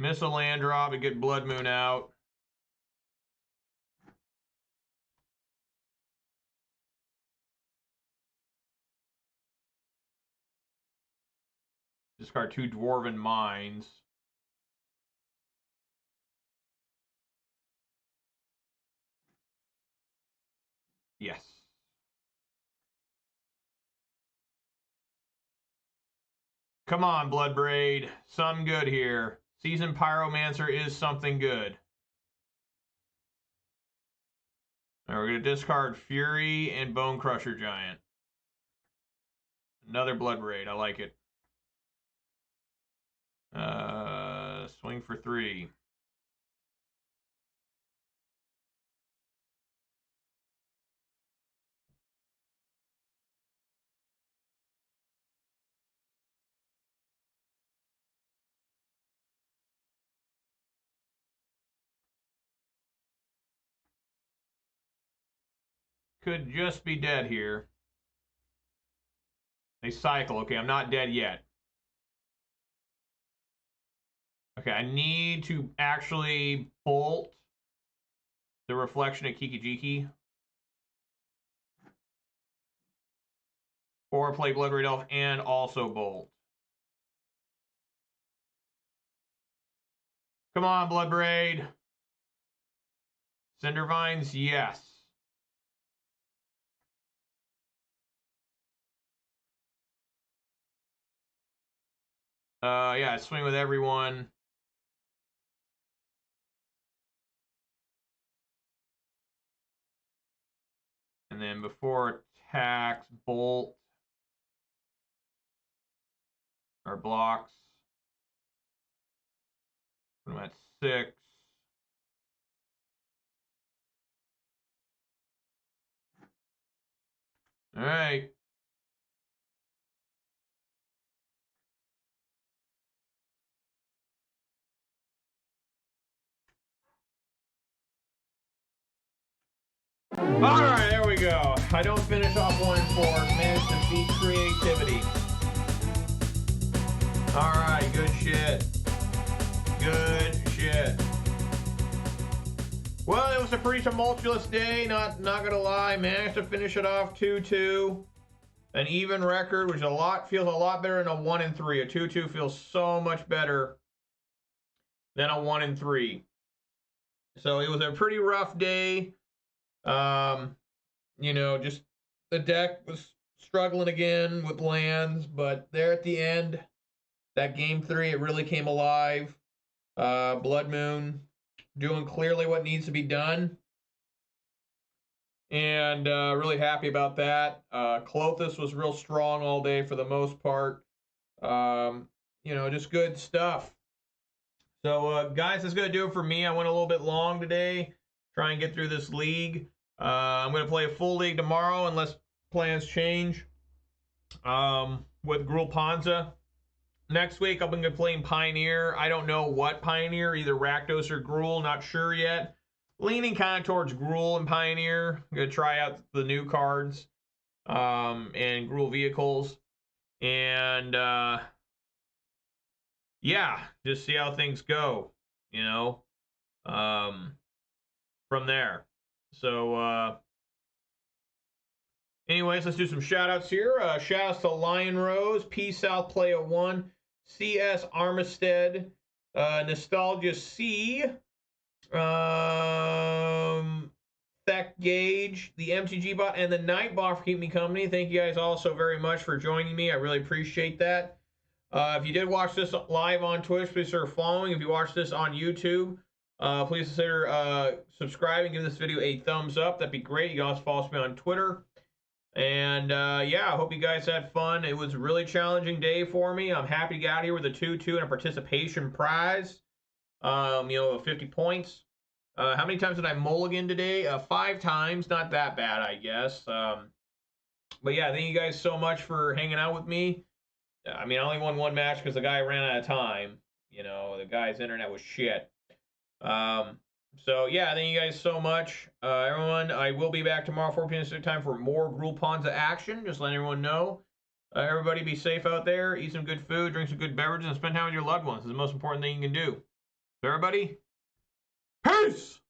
Miss a land drop and get Blood Moon out. Discard 2 Dwarven Mines. Yes. Come on, Bloodbraid. Some good here. Seasoned Pyromancer is something good. All right, we're going to discard Fury and Bone Crusher Giant. Another Blood Raid. I like it. Swing for 3. Could just be dead here. They cycle. Okay, I'm not dead yet. Okay, I need to actually bolt the reflection at Kikijiki. Or play Blood Raid Elf and also bolt. Come on, Blood Raid. Cindervines, yes. Yeah, swing with everyone. And then before attacks, bolt. Or blocks. I'm at 6. All right. All right, there we go. I don't finish off 1 and 4. Managed to beat creativity. All right, good shit. Good shit. Well, it was a pretty tumultuous day. Not gonna lie. Managed to finish it off 2-2. An even record, which feels a lot better than a 1 and 3. A 2-2 feels so much better than a 1 and 3. So it was a pretty rough day. You know, just the deck was struggling again with lands, but there at the end, that game 3, it really came alive. Blood Moon doing clearly what needs to be done. And really happy about that. Clothis was real strong all day for the most part. You know, just good stuff. So, guys, that's going to do it for me. I went a little bit long today. Try and get through this league. I'm going to play a full league tomorrow unless plans change with Gruul Ponza. Next week, I'm going to be playing Pioneer. I don't know what Pioneer, either Rakdos or Gruul, not sure yet. Leaning kind of towards Gruul and Pioneer. I'm going to try out the new cards and Gruul vehicles. And, yeah, just see how things go, you know, from there. So, anyways, let's do some shout-outs here. Shout-outs to Lion Rose, P South Playa 1, CS Armistead, Nostalgia C, Tech Gauge, the MTG bot, and the Night bot for keeping me company. Thank you guys all so very much for joining me. I really appreciate that. If you did watch this live on Twitch, please consider following. If you watch this on YouTube, please consider subscribing. Give this video a thumbs up. That'd be great. You can also follow me on Twitter. And, yeah, I hope you guys had fun. It was a really challenging day for me. I'm happy to get out here with a 2-2 and a participation prize, you know, 50 points. How many times did I mulligan today? 5 times. Not that bad, I guess. But, yeah, thank you guys so much for hanging out with me. I mean, I only won 1 match because the guy ran out of time. You know, the guy's internet was shit. So, yeah, thank you guys so much. Everyone, I will be back tomorrow, 4 p.m. Pacific time for more Gruul Ponza action. Just letting everyone know. Everybody be safe out there. Eat some good food, drink some good beverages, and spend time with your loved ones. This is the most important thing you can do. So, everybody, peace!